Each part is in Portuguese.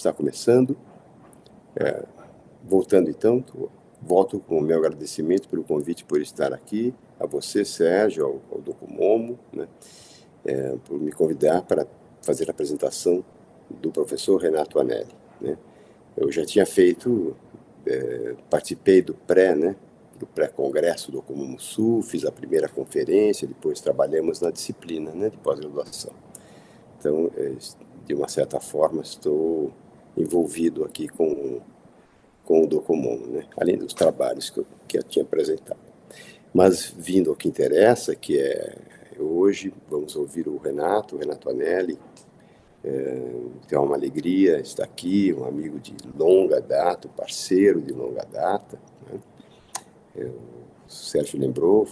está começando. Voltando então, volto com o meu agradecimento pelo convite, por estar aqui, a você, Sérgio, ao Docomomo, né, por me convidar para fazer a apresentação do professor Renato Anelli, né. Eu já tinha feito, participei do pré-congresso do Docomomo Sul, fiz a primeira conferência, depois trabalhamos na disciplina, né, de pós-graduação. Então, de uma certa forma, estou envolvido aqui com o Docomomo, né? Além dos trabalhos que eu tinha apresentado. Mas, vindo ao que interessa, que é hoje, vamos ouvir o Renato Anelli, que é uma alegria estar aqui, um amigo de longa data, um parceiro de longa data, né? O Sérgio lembrou,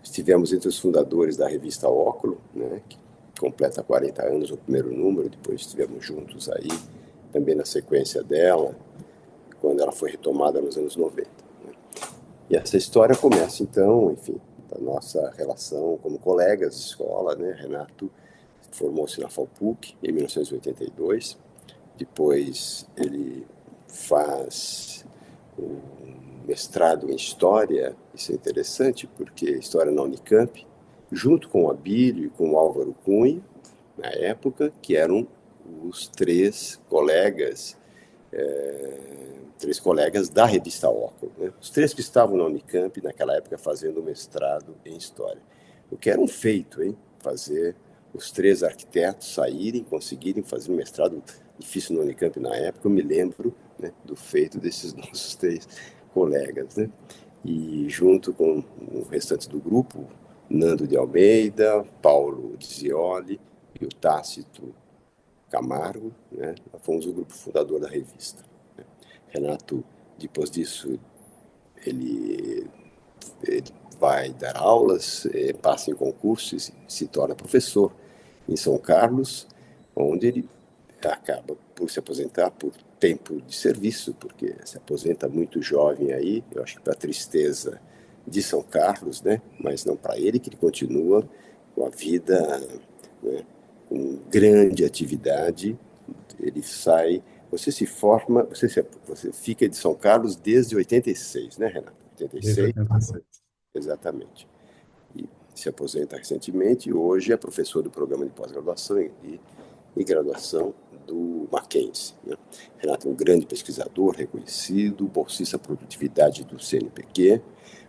estivemos entre os fundadores da revista Óculo, né, que completa 40 anos, o primeiro número, depois estivemos juntos aí, também na sequência dela, quando ela foi retomada nos anos 90. Né? E essa história começa, então, enfim, da nossa relação como colegas de escola, né? Renato formou-se na FAUPUC em 1982, depois ele faz um mestrado em História, isso é interessante, porque História na Unicamp, junto com o Abílio e com o Álvaro Cunha, na época, que eram os três colegas da revista Óculo, né? Os três que estavam na Unicamp naquela época fazendo mestrado em História. O que era um feito, hein? Fazer os três arquitetos saírem, conseguirem fazer um mestrado difícil na Unicamp na época. Eu me lembro, né, do feito desses nossos três colegas, né? E junto com o restante do grupo, Nando de Almeida, Paulo Zioli e o Tácito Camargo, né? Fomos o grupo fundador da revista. Renato, depois disso, ele vai dar aulas, passa em concursos e se torna professor em São Carlos, onde ele acaba por se aposentar por tempo de serviço, porque se aposenta muito jovem aí, eu acho que para tristeza de São Carlos, né? Mas não para ele, que ele continua com a vida, né, com grande atividade. Ele sai, você se forma, você fica de São Carlos desde 86, né, Renato? Desde 86, 86. exatamente. E se aposenta recentemente e hoje é professor do programa de pós-graduação e graduação do Mackenzie, né? Renato é um grande pesquisador, reconhecido, bolsista produtividade do CNPq,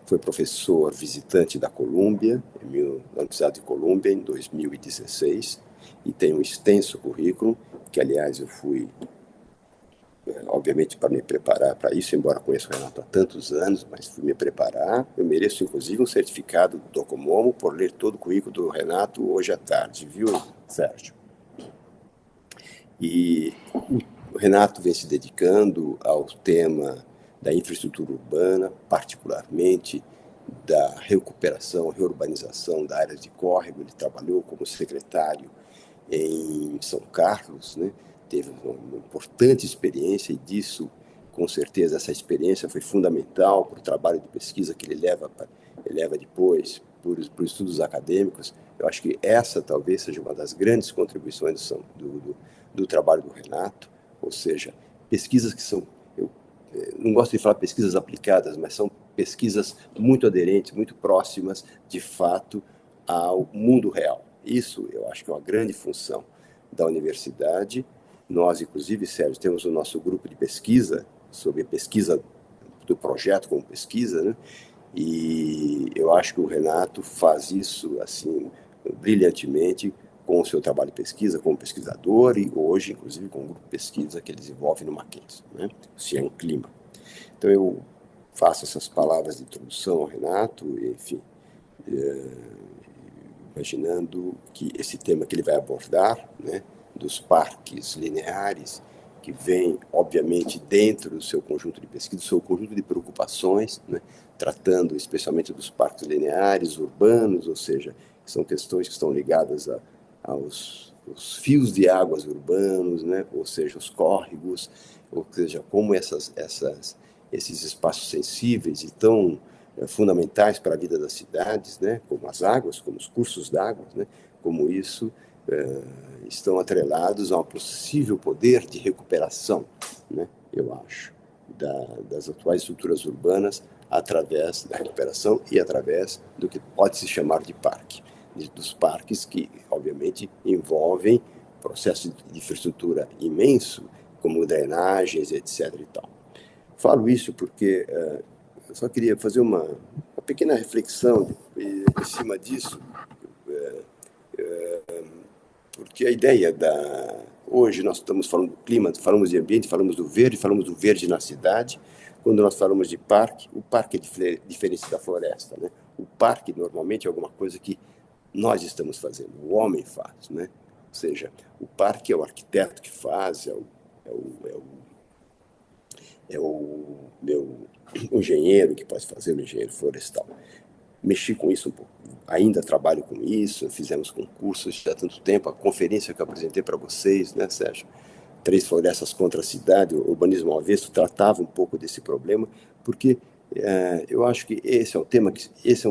foi professor visitante da Colômbia, na Universidade de Colômbia, em 2016, e tem um extenso currículo, que, aliás, eu fui, obviamente, para me preparar para isso, embora conheça o Renato há tantos anos, mas fui me preparar. Eu mereço, inclusive, um certificado do Docomomo por ler todo o currículo do Renato hoje à tarde, viu, Sérgio? E o Renato vem se dedicando ao tema da infraestrutura urbana, particularmente da recuperação, reurbanização da área de córrego. Ele trabalhou como secretário em São Carlos, né? Teve uma importante experiência e disso, com certeza, essa experiência foi fundamental para o trabalho de pesquisa que ele leva depois por estudos acadêmicos. Eu acho que essa talvez seja uma das grandes contribuições do trabalho do Renato, ou seja, pesquisas que são, eu não gosto de falar pesquisas aplicadas, mas são pesquisas muito aderentes, muito próximas, de fato, ao mundo real. Isso eu acho que é uma grande função da universidade. Nós, inclusive, Sérgio, temos o nosso grupo de pesquisa, sobre pesquisa do projeto como pesquisa, né? E eu acho que o Renato faz isso assim brilhantemente com o seu trabalho de pesquisa como pesquisador e hoje, inclusive, com o grupo de pesquisa que ele desenvolve no Mackenzie, né? O Cian Clima. Então, eu faço essas palavras de introdução ao Renato, enfim, imaginando que esse tema que ele vai abordar, né, dos parques lineares, que vem, obviamente, dentro do seu conjunto de pesquisa, do seu conjunto de preocupações, né, tratando especialmente dos parques lineares, urbanos, ou seja, são questões que estão ligadas aos fios de águas urbanos, né, ou seja, os córregos, ou seja, como esses espaços sensíveis e tão fundamentais para a vida das cidades, né, como as águas, como os cursos d'água, né, como isso estão atrelados a um possível poder de recuperação, né, eu acho, das atuais estruturas urbanas através da recuperação e através do que pode se chamar de parque, dos parques que, obviamente, envolvem processos de infraestrutura imenso, como drenagens, etc. E tal. Falo isso porque eu só queria fazer uma pequena reflexão em cima disso, porque a ideia da. Hoje nós estamos falando do clima, falamos de ambiente, falamos do verde na cidade. Quando nós falamos de parque, o parque é diferente da floresta, né? O parque normalmente é alguma coisa que nós estamos fazendo, o homem faz, né? Ou seja, o parque é o arquiteto que faz, é o, é o, é o meu engenheiro que pode fazer, o engenheiro florestal. Mexi com isso um pouco. Ainda trabalho com isso, fizemos concursos já há tanto tempo, a conferência que eu apresentei para vocês, né, Sérgio? Três florestas contra a cidade, o urbanismo ao avesso, tratava um pouco desse problema, porque eu acho que esse é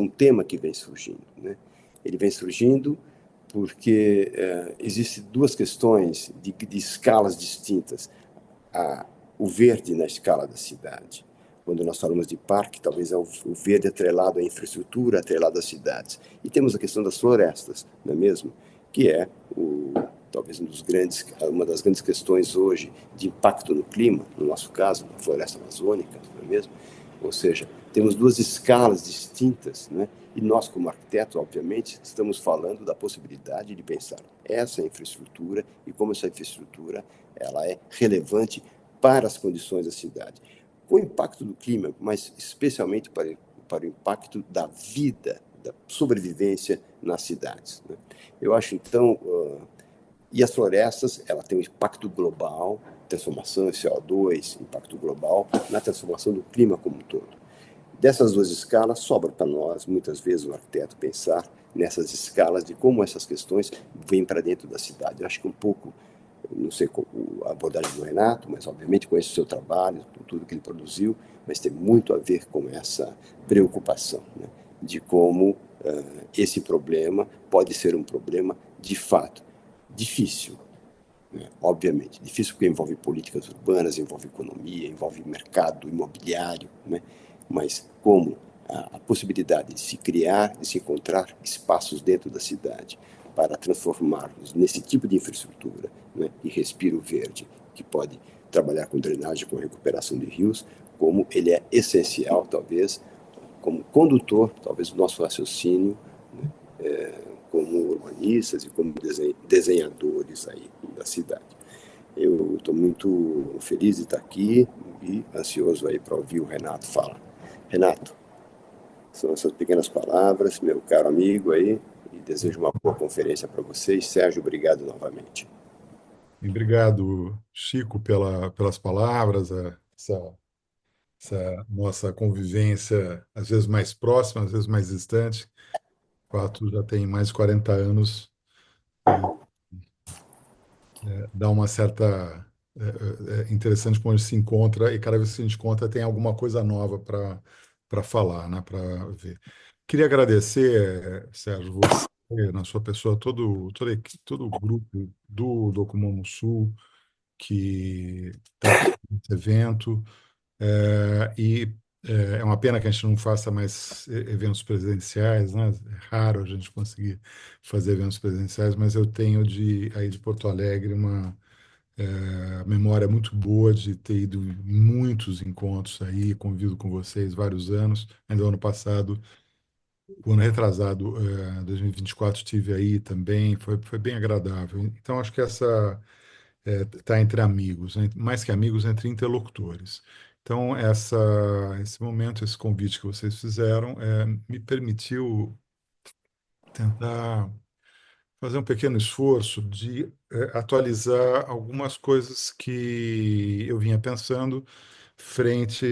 um tema que vem surgindo, né? Ele vem surgindo porque existem duas questões de escalas distintas. A, o verde na escala da cidade. Quando nós falamos de parque, talvez é o verde atrelado à infraestrutura, atrelado às cidades. E temos a questão das florestas, não é mesmo? Que é talvez uma das grandes questões hoje de impacto no clima, no nosso caso, na floresta amazônica, não é mesmo? Ou seja, temos duas escalas distintas, né? E nós, como arquitetos, obviamente, estamos falando da possibilidade de pensar essa infraestrutura e como essa infraestrutura ela é relevante para as condições da cidade. Com o impacto do clima, mas especialmente para o impacto da vida, da sobrevivência nas cidades, né? Eu acho, então, e as florestas, ela tem um impacto global, transformação em CO2, impacto global na transformação do clima como um todo. Dessas duas escalas, sobra para nós, muitas vezes, o arquiteto pensar nessas escalas de como essas questões vêm para dentro da cidade. Eu acho que um pouco, não sei a abordagem do Renato, mas obviamente conheço o seu trabalho, tudo que ele produziu, mas tem muito a ver com essa preocupação, né, de como esse problema pode ser um problema de fato difícil, né? Obviamente, difícil porque envolve políticas urbanas, envolve economia, envolve mercado imobiliário, né? Mas como a possibilidade de se criar, de se encontrar espaços dentro da cidade para transformarmos nesse tipo de infraestrutura, né, e respiro verde, que pode trabalhar com drenagem, com recuperação de rios, como ele é essencial, talvez, como condutor, talvez, do nosso raciocínio, né, como urbanistas e como desenhadores aí da cidade. Eu estou muito feliz de estar aqui e ansioso aí para ouvir o Renato falar. Renato, são essas pequenas palavras, meu caro amigo aí, e desejo uma boa conferência para vocês. Sérgio, obrigado novamente. Obrigado, Chico, pelas palavras, essa nossa convivência, às vezes mais próxima, às vezes mais distante. O fato já tem mais de 40 anos e dá uma certa. É interessante quando a gente se encontra e cada vez que a gente encontra tem alguma coisa nova para falar, né, para ver. Queria agradecer, Sérgio, você, na sua pessoa, todo o grupo do Docomomo Sul, que está nesse evento. É uma pena que a gente não faça mais eventos presenciais, né? É raro a gente conseguir fazer eventos presenciais, mas eu tenho aí de Porto Alegre uma memória muito boa de ter ido em muitos encontros aí, convivido com vocês vários anos. Ainda no ano passado, o ano retrasado, 2024, estive aí também, foi bem agradável. Então, acho que essa está entre amigos, né? Mais que amigos, entre interlocutores. Então, esse momento, esse convite que vocês fizeram, me permitiu tentar fazer um pequeno esforço de atualizar algumas coisas que eu vinha pensando frente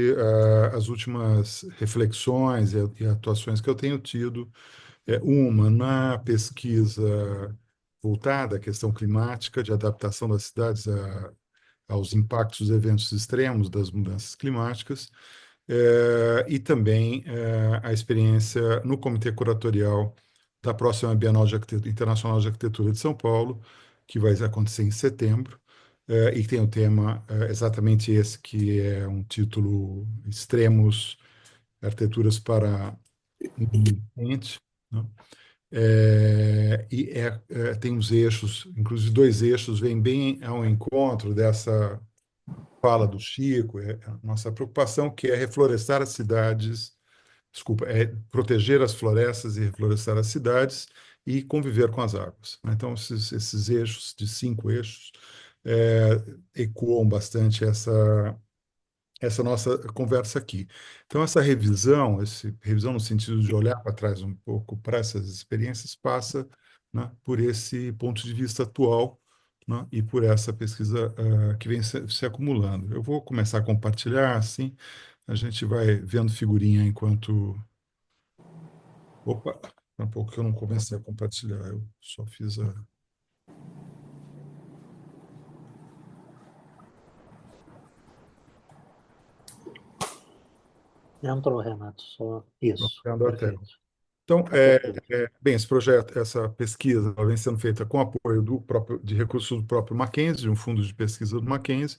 às últimas reflexões e atuações que eu tenho tido. Uma na pesquisa voltada à questão climática, de adaptação das cidades aos impactos dos eventos extremos das mudanças climáticas, e também a experiência no Comitê Curatorial da próxima Bienal Internacional de Arquitetura de São Paulo, que vai acontecer em setembro, e que tem o tema exatamente esse, que é um título Extremos, Arquiteturas para o Mundo Quente, né? Tem uns eixos, inclusive dois eixos, vêm bem ao encontro dessa fala do Chico, a nossa preocupação, que é reflorestar as cidades, desculpa, é proteger as florestas e reflorestar as cidades e conviver com as águas, né? Então, esses eixos, de 5 eixos, ecoam bastante essa nossa conversa aqui. Então, revisão no sentido de olhar para trás um pouco para essas experiências, passa, né, por esse ponto de vista atual, né, e por essa pesquisa que vem se acumulando. Eu vou começar a compartilhar, assim, a gente vai vendo figurinha enquanto. Opa, um pouco que eu não comecei a compartilhar, eu só fiz a. Entrou, Renato, só isso. Vendo a tela. Perfeito. Então, Tá perfeito. bem, esse projeto, essa pesquisa, ela vem sendo feita com apoio de recursos do próprio Mackenzie, de um fundo de pesquisa do Mackenzie,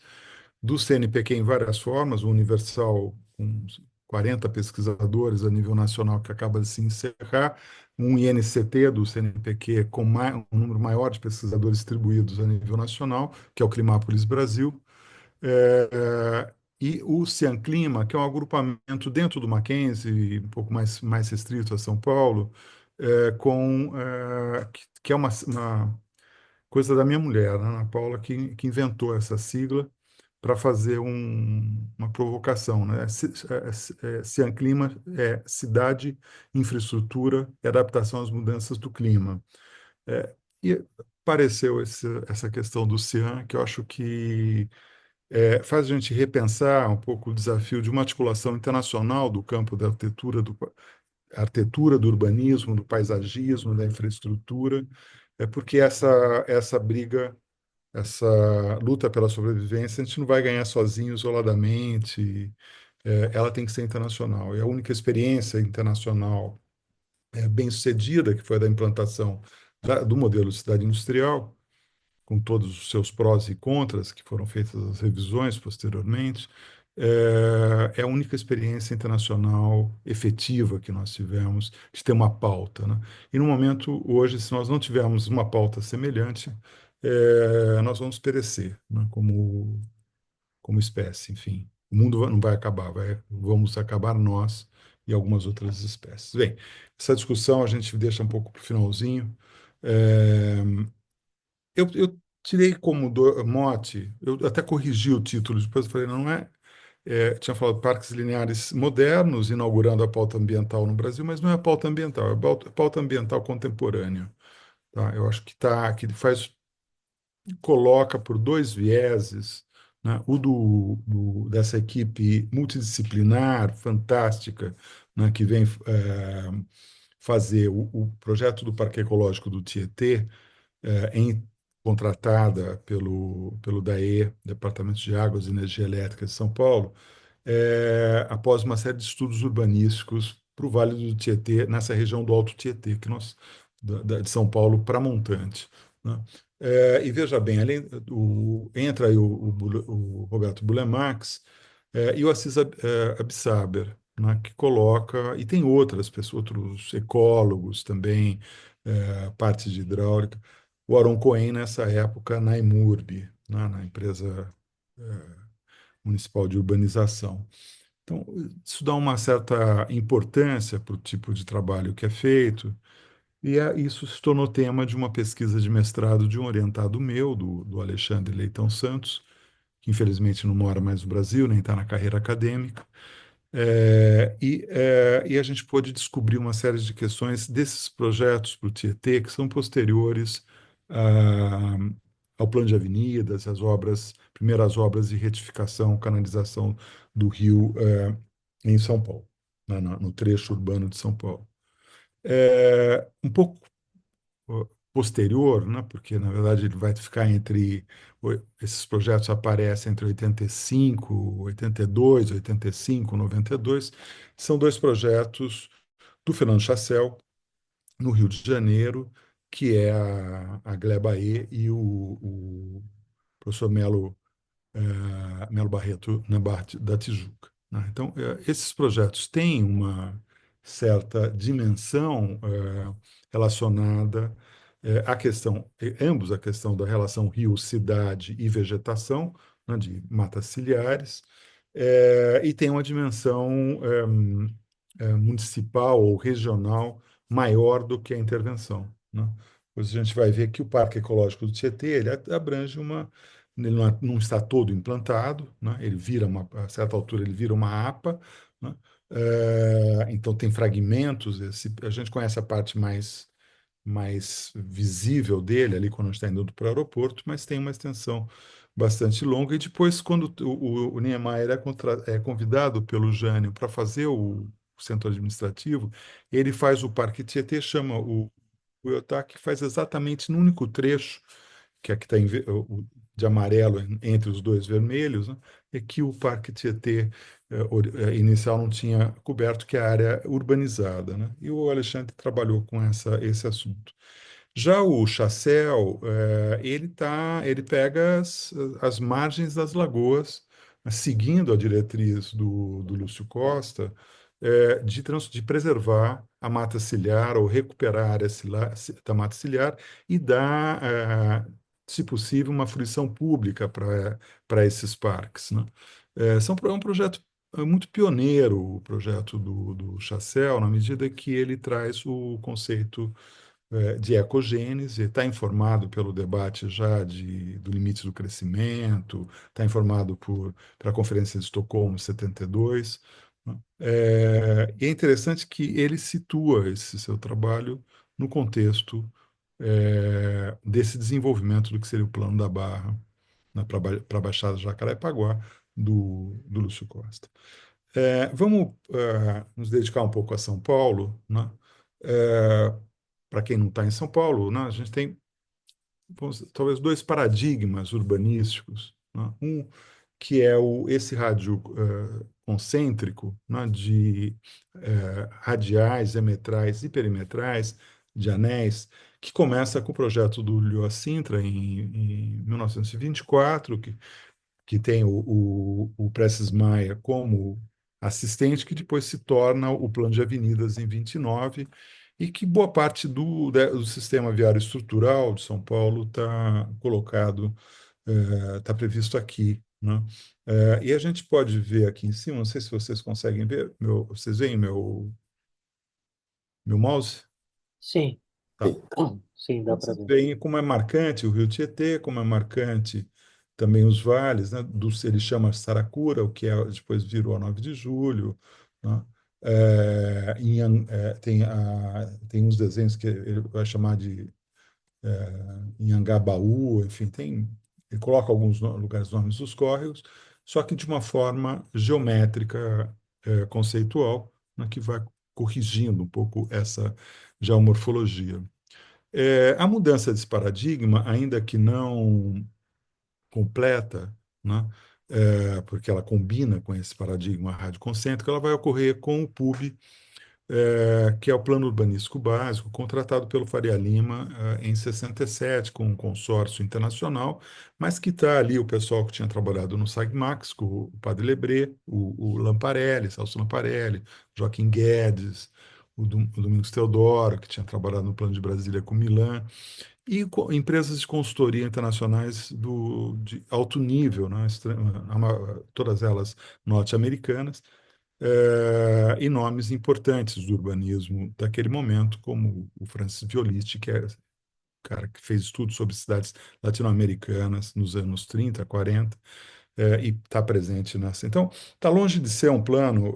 do CNPq em várias formas, o Universal com 40 pesquisadores a nível nacional que acaba de se encerrar, um INCT do CNPq com um número maior de pesquisadores distribuídos a nível nacional, que é o Climápolis Brasil, e o Cianclima, que é um agrupamento dentro do Mackenzie, um pouco mais restrito a São Paulo, que é uma coisa da minha mulher, né, Ana Paula, que inventou essa sigla para fazer uma provocação, né? Cianclima é cidade, infraestrutura e adaptação às mudanças do clima. E apareceu essa questão do Cian, que eu acho que faz a gente repensar um pouco o desafio de uma articulação internacional do campo da arquitetura, do urbanismo, do paisagismo, da infraestrutura, porque essa briga, essa luta pela sobrevivência, a gente não vai ganhar sozinho, isoladamente, ela tem que ser internacional. E a única experiência internacional bem-sucedida, que foi a da implantação do modelo de cidade industrial, com todos os seus prós e contras, que foram feitas as revisões posteriormente, é a única experiência internacional efetiva que nós tivemos de ter uma pauta, né? E no momento, hoje, se nós não tivermos uma pauta semelhante, nós vamos perecer, né? Como espécie, enfim. O mundo não vai acabar, vamos acabar nós e algumas outras espécies. Bem, essa discussão a gente deixa um pouco para o finalzinho. É, eu tirei como mote, eu até corrigi o título, depois eu falei, não é, tinha falado parques lineares modernos, inaugurando a pauta ambiental no Brasil, mas não é a pauta ambiental, é a pauta ambiental contemporânea. Tá? Eu acho que coloca por dois vieses, né? O dessa equipe multidisciplinar, fantástica, né? Que vem fazer o projeto do Parque Ecológico do Tietê, contratada pelo DAE, Departamento de Águas e Energia Elétrica de São Paulo, após uma série de estudos urbanísticos para o Vale do Tietê, nessa região do Alto Tietê, de São Paulo para Montante, né? E veja bem, entra aí o Roberto Bulemax e o Assis Absaber, né, que coloca, e tem outras pessoas, outros ecólogos também, parte de hidráulica, o Aaron Cohen nessa época na EMURB, né, na empresa municipal de urbanização. Então, isso dá uma certa importância para o tipo de trabalho que é feito, e isso se tornou tema de uma pesquisa de mestrado de um orientado meu, do Alexandre Leitão Santos, que infelizmente não mora mais no Brasil, nem está na carreira acadêmica, e a gente pôde descobrir uma série de questões desses projetos para o Tietê, que são posteriores ah, ao plano de avenidas, primeiras obras de retificação, canalização do rio em São Paulo, né, no trecho urbano de São Paulo. Um pouco posterior, né, porque na verdade ele vai ficar esses projetos aparecem entre 85, 82, 85, 92, são dois projetos do Fernando Chassel, no Rio de Janeiro, que é a Gleba E e o professor Melo Barreto na Barra da Tijuca, né? Então, esses projetos têm uma certa dimensão relacionada à questão, ambos a questão da relação rio-cidade e vegetação, né, de matas ciliares, e tem uma dimensão municipal ou regional maior do que a intervenção, né? Pois a gente vai ver que o Parque Ecológico do Tietê ele abrange uma ele não está todo implantado, né? Ele vira a certa altura ele vira uma APA, né? Então tem fragmentos. A gente conhece a parte mais visível dele ali quando a gente está indo para o aeroporto, mas tem uma extensão bastante longa. E depois, quando o Niemeyer é convidado pelo Jânio para fazer o centro administrativo, ele faz o Parque Tietê, chama o Iotaki, faz exatamente no único trecho que aqui está de amarelo entre os dois vermelhos, né, é que o Parque Tietê inicial não tinha coberto, que é a área urbanizada, né? E o Alexandre trabalhou com esse assunto. Já o Chassel, ele pega as margens das lagoas, seguindo a diretriz do Lúcio Costa, de preservar a mata ciliar ou recuperar a área da mata ciliar e dar, se possível, uma fruição pública para esses parques, né? É um projeto muito pioneiro, o projeto do Chassel, na medida que ele traz o conceito de ecogênese, está informado pelo debate já do limite do crescimento, está informado pela Conferência de Estocolmo 72, né? E é interessante que ele situa esse seu trabalho no contexto desse desenvolvimento do que seria o Plano da Barra, né, para a Baixada do Jacarepaguá, do Lúcio Costa. Vamos nos dedicar um pouco a São Paulo, né? Para quem não está em São Paulo, né, a gente tem talvez dois paradigmas urbanísticos, né? Um que é esse rádio concêntrico, né, de radiais, emetrais e perimetrais, de anéis, que começa com o projeto do Lyoa Sintra em 1924, que tem o Prestes Maia como assistente, que depois se torna o Plano de Avenidas em 29, e que boa parte do sistema viário estrutural de São Paulo está colocado, está previsto aqui, né? E a gente pode ver aqui em cima, não sei se vocês conseguem ver, vocês veem meu mouse? Sim, Tá. Sim. sim, dá Então, para vocês ver. veem como é marcante o Rio Tietê, como é marcante também os vales, né? Ele chama Saracura, o que depois virou a 9 de Julho, né? Tem uns desenhos que ele vai chamar de Inhangabaú, enfim, ele coloca alguns lugares, nomes dos córregos, só que de uma forma geométrica, conceitual, né? Que vai corrigindo um pouco essa geomorfologia. A mudança desse paradigma, ainda que não completa, né, porque ela combina com esse paradigma radioconcêntrico, ela vai ocorrer com o PUB, que é o Plano Urbanístico Básico, contratado pelo Faria Lima em 67, com um consórcio internacional, mas que está ali o pessoal que tinha trabalhado no SAGMAX, com o Padre Lebré, o Lamparelli, Celso Lamparelli, Joaquim Guedes, o Domingos Teodoro, que tinha trabalhado no Plano de Brasília com Milan, e empresas de consultoria internacionais de alto nível, né? Todas elas norte-americanas, e nomes importantes do urbanismo daquele momento, como o Francis Violisti, que é o cara que fez estudos sobre cidades latino-americanas nos anos 30, 40, e está presente nessa. Então, está longe de ser um plano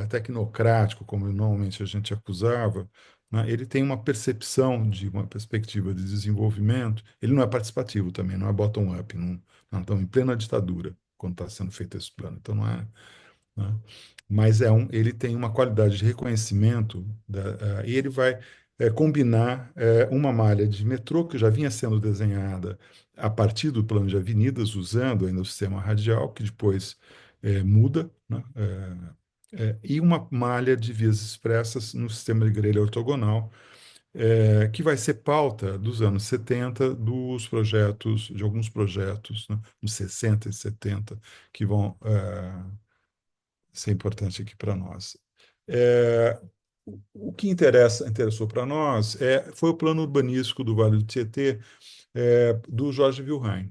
tecnocrático, como normalmente a gente acusava, né? Ele tem uma percepção de uma perspectiva de desenvolvimento. Ele não é participativo também, não é bottom-up, não estamos em plena ditadura quando está sendo feito esse plano. Então, não é, né? Mas ele tem uma qualidade de reconhecimento e ele vai combinar uma malha de metrô que já vinha sendo desenhada a partir do plano de avenidas, usando ainda o sistema radial, que depois muda, né? E uma malha de vias expressas no sistema de grelha ortogonal, que vai ser pauta dos anos 70 dos projetos, de alguns projetos, né, nos 60 e 70, que vão ser importantes aqui para nós. É, o que interessou para nós foi o plano urbanístico do Vale do Tietê, do Jorge Wilhelm,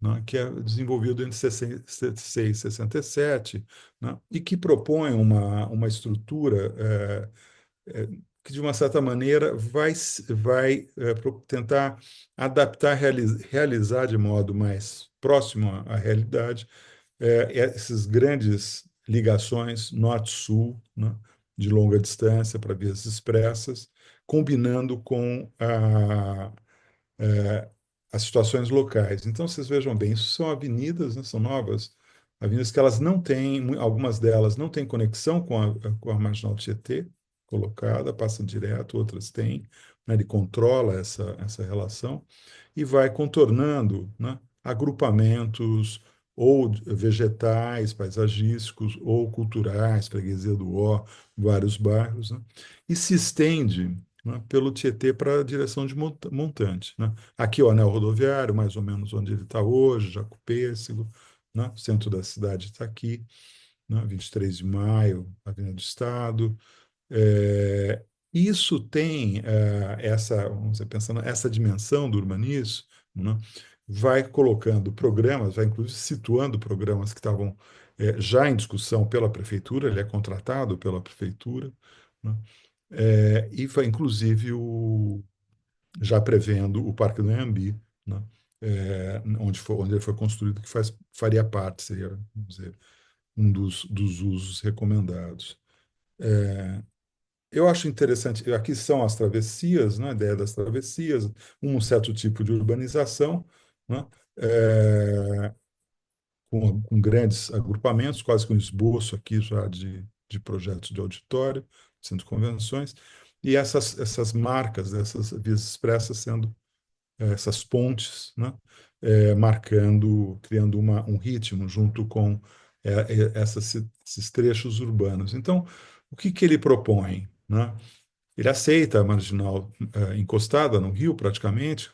né, que é desenvolvido entre 66 e 67, né, e que propõe uma estrutura que, de uma certa maneira, vai tentar adaptar, realizar de modo mais próximo à realidade essas grandes ligações norte-sul, né, de longa distância para vias expressas, combinando com é, as situações locais. Então, vocês vejam bem, isso são avenidas, né, são novas avenidas que elas não têm, algumas delas não têm conexão com a Marginal Tietê colocada, passam direto, outras têm, né, ele controla essa relação e vai contornando, né, agrupamentos ou vegetais, paisagísticos, ou culturais, Freguesia do Ó, vários bairros, né, e se estende, né, pelo Tietê para a direção de Montante, né. Aqui o anel rodoviário, mais ou menos onde ele está hoje, Jacopêssego, né, o centro da cidade está aqui, né, 23 de Maio, Avenida do Estado. É, isso tem vamos dizer, pensando essa dimensão do urbanismo, né, vai colocando programas, vai inclusive situando programas que estavam já em discussão pela prefeitura, ele é contratado pela prefeitura, né, e vai inclusive já prevendo o Parque do Anhembi, né, onde ele foi construído, que faria parte, seria, vamos dizer, um dos usos recomendados. Eu acho interessante, aqui são as travessias, né, a ideia das travessias, um certo tipo de urbanização, né, é, com grandes agrupamentos, quase que um esboço aqui já de projetos de auditório, centro de convenções, e essas marcas, essas vias expressas sendo essas pontes, né, marcando, criando um ritmo junto com esses trechos urbanos. Então, o que ele propõe, né? Ele aceita a marginal encostada no rio, praticamente,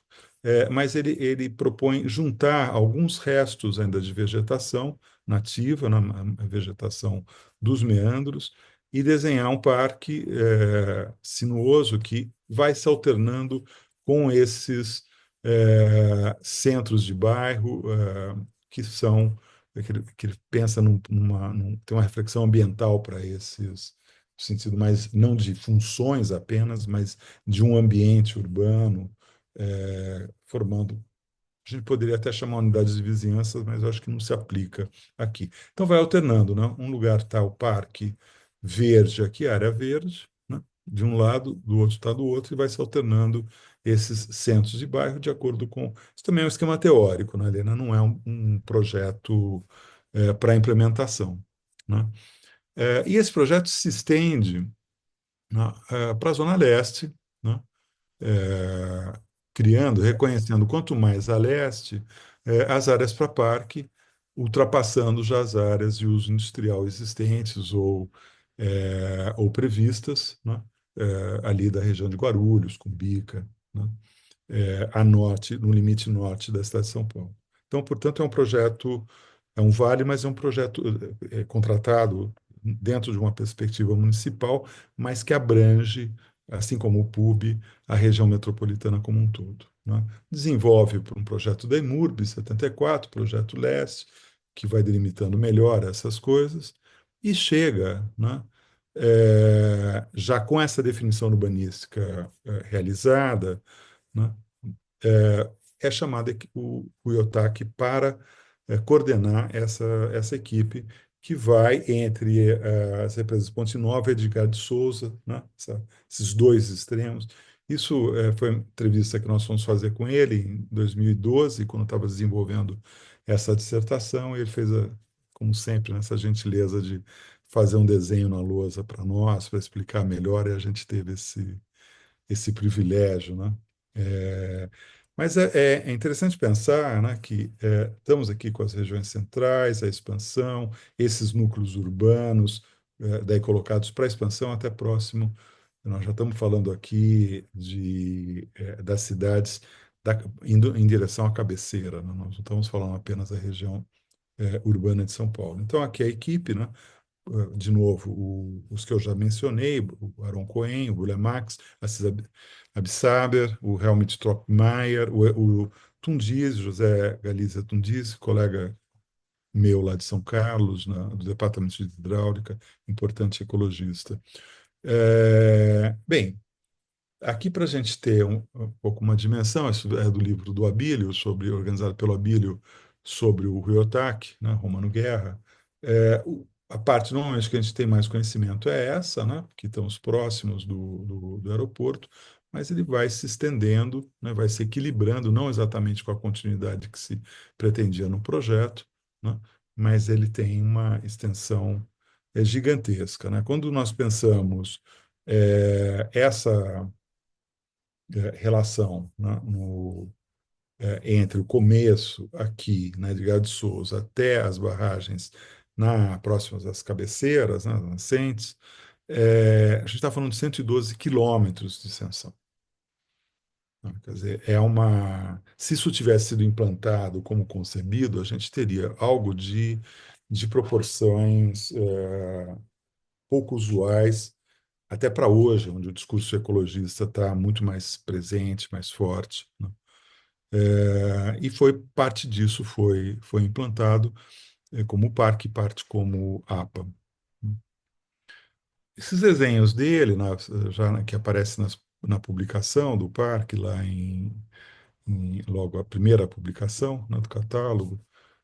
mas ele propõe juntar alguns restos ainda de vegetação nativa, na vegetação dos meandros, e desenhar um parque sinuoso que vai se alternando com esses centros de bairro que são que ele pensa tem uma reflexão ambiental para esses no sentido mais não de funções apenas, mas de um ambiente urbano, formando. A gente poderia até chamar unidades de vizinhança, mas eu acho que não se aplica aqui. Então vai alternando, né? Um lugar está o parque verde, aqui área verde, né, de um lado, do outro está do outro, e vai se alternando esses centros de bairro de acordo com. Isso também é um esquema teórico, né, Helena? Não é um projeto para implementação, né? E esse projeto se estende, né, para a Zona Leste, né, criando, reconhecendo quanto mais a leste, as áreas para parque, ultrapassando já as áreas de uso industrial existentes ou previstas, né, ali da região de Guarulhos, Cumbica, né, a norte, no limite norte da cidade de São Paulo. Então, portanto, é um projeto, é um vale, mas é um projeto contratado dentro de uma perspectiva municipal, mas que abrange, assim como o PUB, a região metropolitana como um todo, né? Desenvolve por um projeto da EMURB 74, projeto Leste, que vai delimitando melhor essas coisas, e chega, né, já com essa definição urbanística realizada, né, é chamado o IOTAC para coordenar essa equipe que vai entre as represas Ponte Nova e Edgar de Souza, né, esses dois extremos. Isso foi uma entrevista que nós fomos fazer com ele em 2012, quando eu estava desenvolvendo essa dissertação, e ele fez, como sempre, essa gentileza de fazer um desenho na lousa para nós, para explicar melhor, e a gente teve esse privilégio, né? É, mas é interessante pensar, né, que estamos aqui com as regiões centrais, a expansão, esses núcleos urbanos, daí colocados para a expansão até próximo Nós já estamos falando aqui das cidades indo em direção à cabeceira, né? Nós não estamos falando apenas da região urbana de São Paulo. Então, aqui a equipe, né? De novo, os que eu já mencionei, o Aaron Cohen, o William Max, Assis Absaber, o Helmut Troppmeier, o Tundiz, José Galizia Tundiz, colega meu lá de São Carlos, do Departamento de Hidráulica, importante ecologista. Bem, aqui para a gente ter um pouco uma dimensão, isso é do livro do Abílio, organizado pelo Abílio, sobre o Ryotaki, né, Romano Guerra. A parte normalmente que a gente tem mais conhecimento é essa, né, que estamos próximos do aeroporto, mas ele vai se estendendo, né, vai se equilibrando, não exatamente com a continuidade que se pretendia no projeto, né, mas ele tem uma extensão gigantesca, né? Quando nós pensamos essa relação, né, entre o começo aqui na Edgar de Souza até as barragens próximas às cabeceiras, né, as nascentes, a gente está falando de 112 quilômetros de extensão. Né? Quer dizer, se isso tivesse sido implantado como concebido, a gente teria algo de proporções pouco usuais até para hoje, onde o discurso ecologista está muito mais presente, mais forte, né? E parte disso foi implantado como parque, parte como APA. Esses desenhos dele, que aparecem na publicação do parque, lá logo a primeira publicação, né, do catálogo,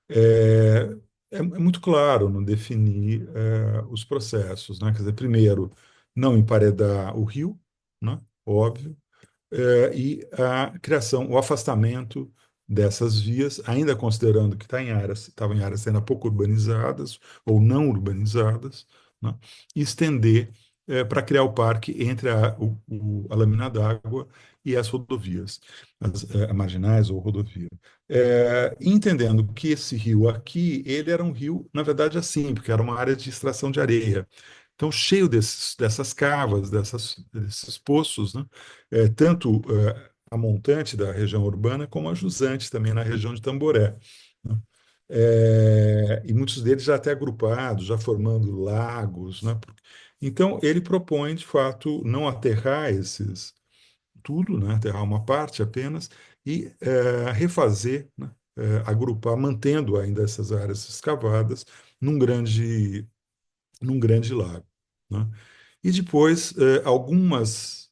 é muito claro no definir os processos, né? Quer dizer, primeiro, não emparedar o rio, né? Óbvio, e a criação, o afastamento dessas vias, ainda considerando que estavam em áreas ainda pouco urbanizadas ou não urbanizadas, né? E estender para criar o parque entre a lâmina d'água e as rodovias, as marginais ou rodovia. Entendendo que esse rio aqui, ele era um rio, na verdade, assim, porque era uma área de extração de areia. Então, cheio dessas cavas, desses poços, né? Tanto a montante da região urbana como a jusante também na região de Tamboré, né? E muitos deles já até agrupados, já formando lagos, né? Então, ele propõe, de fato, não aterrar tudo, né? Aterrar uma parte apenas, e refazer, né? Agrupar, mantendo ainda essas áreas escavadas num grande lago, né? E depois, algumas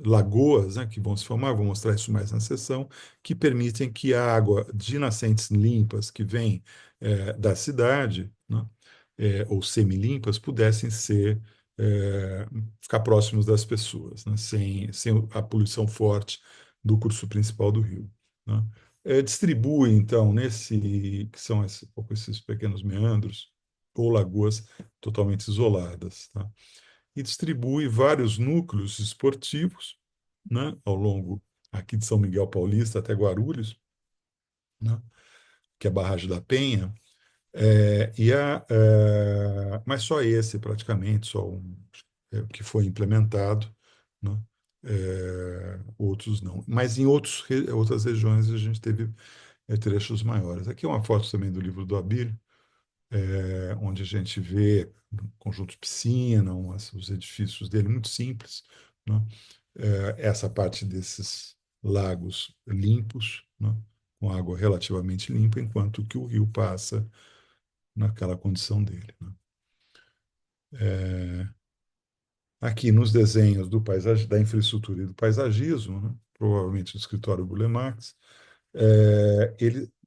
lagoas, né, que vão se formar, vou mostrar isso mais na seção, que permitem que a água de nascentes limpas que vem da cidade, né, ou semilimpas, pudessem eh, ficar próximos das pessoas, né, sem a poluição forte do curso principal do rio, né. Distribui, então, que são esses pequenos meandros ou lagoas totalmente isoladas, tá? E distribui vários núcleos esportivos, né, ao longo aqui de São Miguel Paulista até Guarulhos, né, que é a Barragem da Penha, mas só esse praticamente, que foi implementado, né, outros não. Mas em outras regiões a gente teve trechos maiores. Aqui é uma foto também do livro do Abílio, onde a gente vê um conjunto de piscina, os edifícios dele muito simples, né? Essa parte desses lagos limpos, né? Com água relativamente limpa, enquanto que o rio passa naquela condição dele, né? Aqui nos desenhos da infraestrutura e do paisagismo, né? Provavelmente do escritório Burle Marx,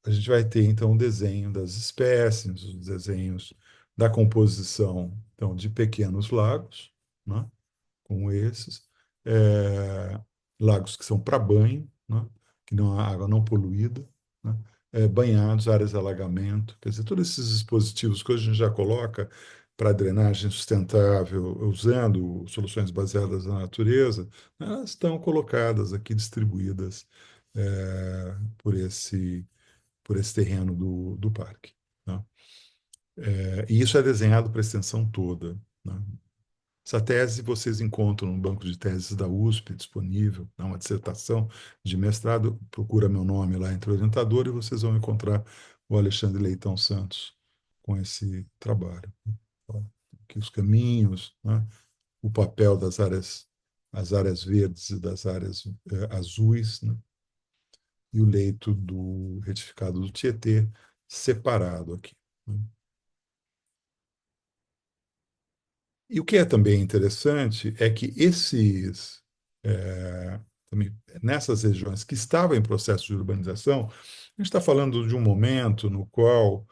a gente vai ter, então, o desenho das espécies, os desenhos da composição, então, de pequenos lagos, né, como esses, é, lagos que são para banho, né, que não há água não poluída, né, banhados, áreas de alagamento, quer dizer, todos esses dispositivos que hoje a gente já coloca para drenagem sustentável, usando soluções baseadas na natureza, né, elas estão colocadas aqui, distribuídas por esse terreno do parque, né? E isso é desenhado para a extensão toda, né? Essa tese vocês encontram no banco de teses da USP, disponível, é uma dissertação de mestrado, procura meu nome lá entre orientador e vocês vão encontrar o Alexandre Leitão Santos com esse trabalho. Aqui os caminhos, né? O papel as áreas verdes e das áreas azuis, né? E o leito do retificado do Tietê separado aqui, né? E o que é também interessante é que também, nessas regiões que estavam em processo de urbanização, a gente está falando de um momento no qual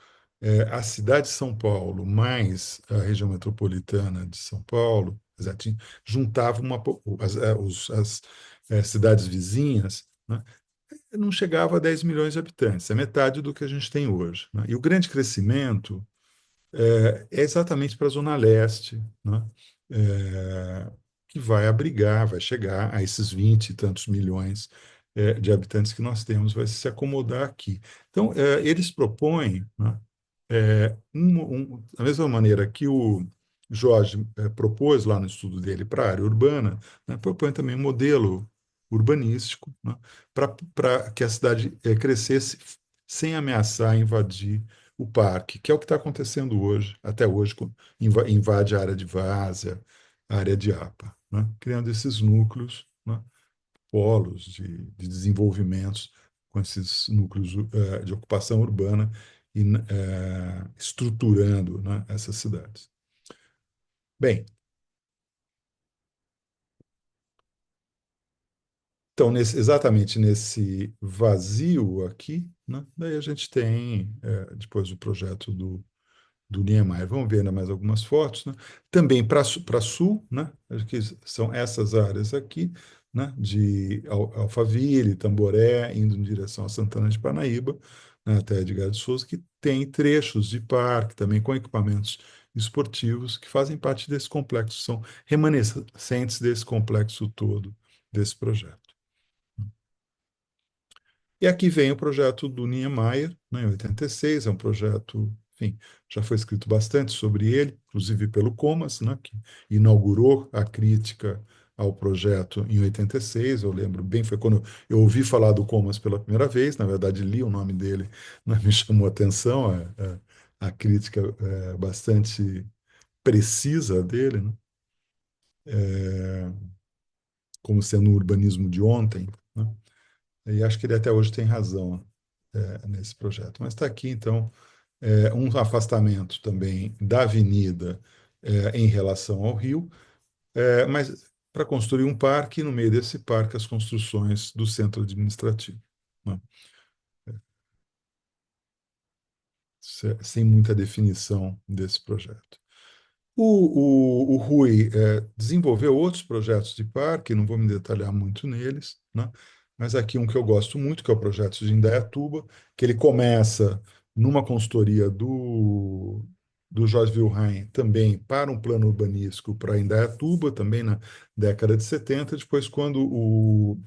a cidade de São Paulo mais a região metropolitana de São Paulo, quer dizer, juntava as cidades vizinhas, né, não chegava a 10 milhões de habitantes, é metade do que a gente tem hoje, né? E o grande crescimento é exatamente para a Zona Leste, né? É, que vai abrigar, vai chegar a esses 20 e tantos milhões de habitantes que nós temos, vai se acomodar aqui. Então, eles propõem, né, da mesma maneira que o Jorge propôs lá no estudo dele para a área urbana, né, propõe também um modelo urbanístico, né, para que a cidade crescesse sem ameaçar invadir o parque, que é o que está acontecendo hoje, até hoje, invade a área de várzea, a área de APA, né, criando esses núcleos, né, polos de desenvolvimentos com esses núcleos de ocupação urbana e estruturando, né, essas cidades. Bem, então, exatamente nesse vazio aqui, né, daí a gente tem depois o projeto do Niemeyer. Vamos ver ainda mais algumas fotos, né? Também para sul, né? Acho que são essas áreas aqui, né? De Alphaville, Tamboré, indo em direção a Santana de Parnaíba, né? Até Edgar de Souza, que tem trechos de parque, também com equipamentos esportivos, que fazem parte desse complexo, são remanescentes desse complexo todo, desse projeto. E aqui vem o projeto do Niemeyer, né, em 86, é um projeto, enfim, já foi escrito bastante sobre ele, inclusive pelo Comas, né, que inaugurou a crítica ao projeto em 86, eu lembro bem, foi quando eu ouvi falar do Comas pela primeira vez, na verdade li o nome dele, né, me chamou a atenção, a crítica bastante precisa dele, né, como sendo um urbanismo de ontem, né, e acho que ele até hoje tem razão nesse projeto. Mas está aqui, então, um afastamento também da avenida em relação ao rio, mas para construir um parque, e no meio desse parque, as construções do centro administrativo, né? Sem muita definição desse projeto. O Rui desenvolveu outros projetos de parque, não vou me detalhar muito neles, né? Mas aqui um que eu gosto muito, que é o projeto de Indaiatuba, que ele começa numa consultoria do Jorge Wilhelm também para um plano urbanístico para Indaiatuba, também na década de 70, depois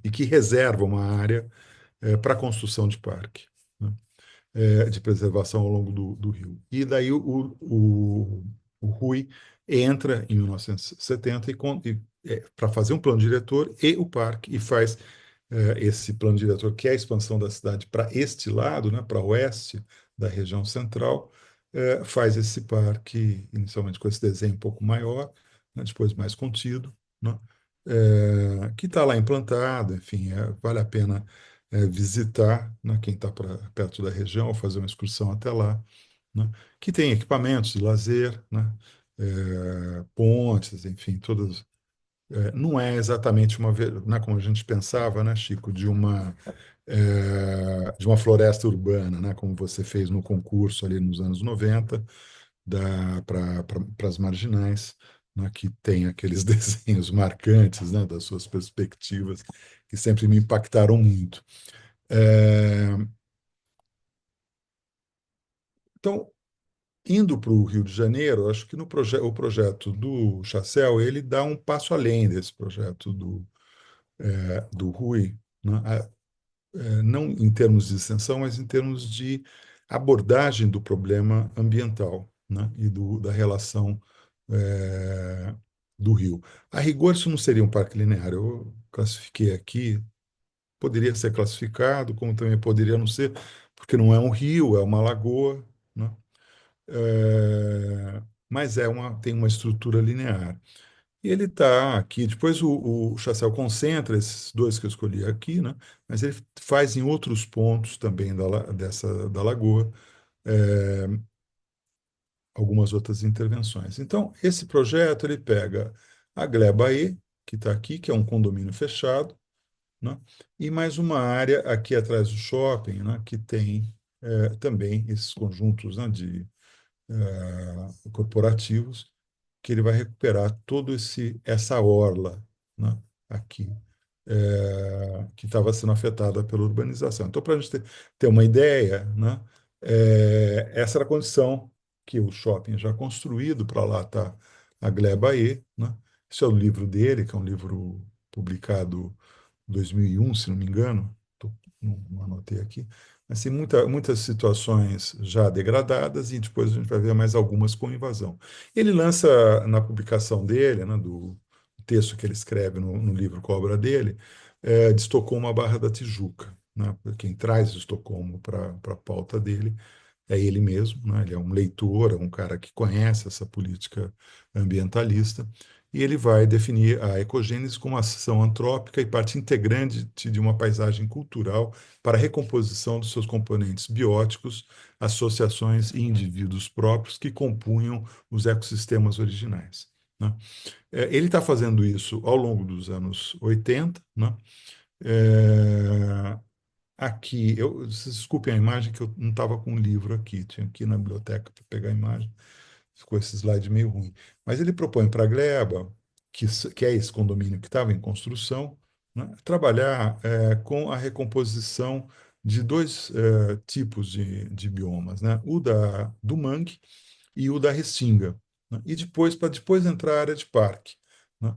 e que reserva uma área para a construção de parque, né? De preservação ao longo do rio. E daí o Rui entra em 1970 para fazer um plano diretor e o parque, e faz esse plano diretor, que é a expansão da cidade para este lado, né, para oeste da região central, faz esse parque, inicialmente com esse desenho um pouco maior, né, depois mais contido, né, que está lá implantado, enfim, vale a pena visitar, né, quem está perto da região, ou fazer uma excursão até lá, né, que tem equipamentos de lazer, né, pontes, enfim, todas. Não é exatamente não é como a gente pensava, né, Chico, de uma floresta urbana, né, como você fez no concurso ali nos anos 90, para as marginais, né, que tem aqueles desenhos marcantes, né, das suas perspectivas, que sempre me impactaram muito. Então, indo para o Rio de Janeiro, acho que o projeto do Chassel ele dá um passo além desse projeto do Rui, né? Não em termos de extensão, mas em termos de abordagem do problema ambiental, né? E da relação do rio. A rigor, isso não seria um parque linear. Eu classifiquei aqui, poderia ser classificado, como também poderia não ser, porque não é um rio, é uma lagoa, né? Mas tem uma estrutura linear. E ele está aqui. Depois o Chassel concentra esses dois que eu escolhi aqui, né? Mas ele faz em outros pontos também da lagoa algumas outras intervenções. Então, esse projeto ele pega a Gleba E, que está aqui, que é um condomínio fechado, né? E mais uma área aqui atrás do shopping, né? Que tem também esses conjuntos, né? De corporativos, que ele vai recuperar todo essa orla, né, aqui, que estava sendo afetada pela urbanização. Então, para a gente ter uma ideia, né, essa era a condição que o shopping já construído, para lá está a Gleba E, né? Esse é o livro dele, que é um livro publicado 2001, se não me engano, não anotei aqui, mas tem muitas situações já degradadas e depois a gente vai ver mais algumas com invasão. Ele lança na publicação dele, né, do texto que ele escreve no livro Cobra dele, de Estocolmo à Barra da Tijuca. Né? Quem traz Estocolmo para a pauta dele é ele mesmo, né? Ele é um leitor, é um cara que conhece essa política ambientalista, e ele vai definir a ecogênese como ação antrópica e parte integrante de uma paisagem cultural para a recomposição dos seus componentes bióticos, associações e indivíduos próprios que compunham os ecossistemas originais. Né? Ele está fazendo isso ao longo dos anos 80, né? É, Aqui, vocês desculpem a imagem que eu não estava com o livro aqui, tinha aqui na biblioteca para pegar a imagem, ficou esse slide meio ruim. Mas ele propõe para a Gleba, que é esse condomínio que estava em construção, né, trabalhar com a recomposição de dois tipos de biomas, né, do mangue e o da restinga, né, e depois, para depois entrar a área de parque. Né.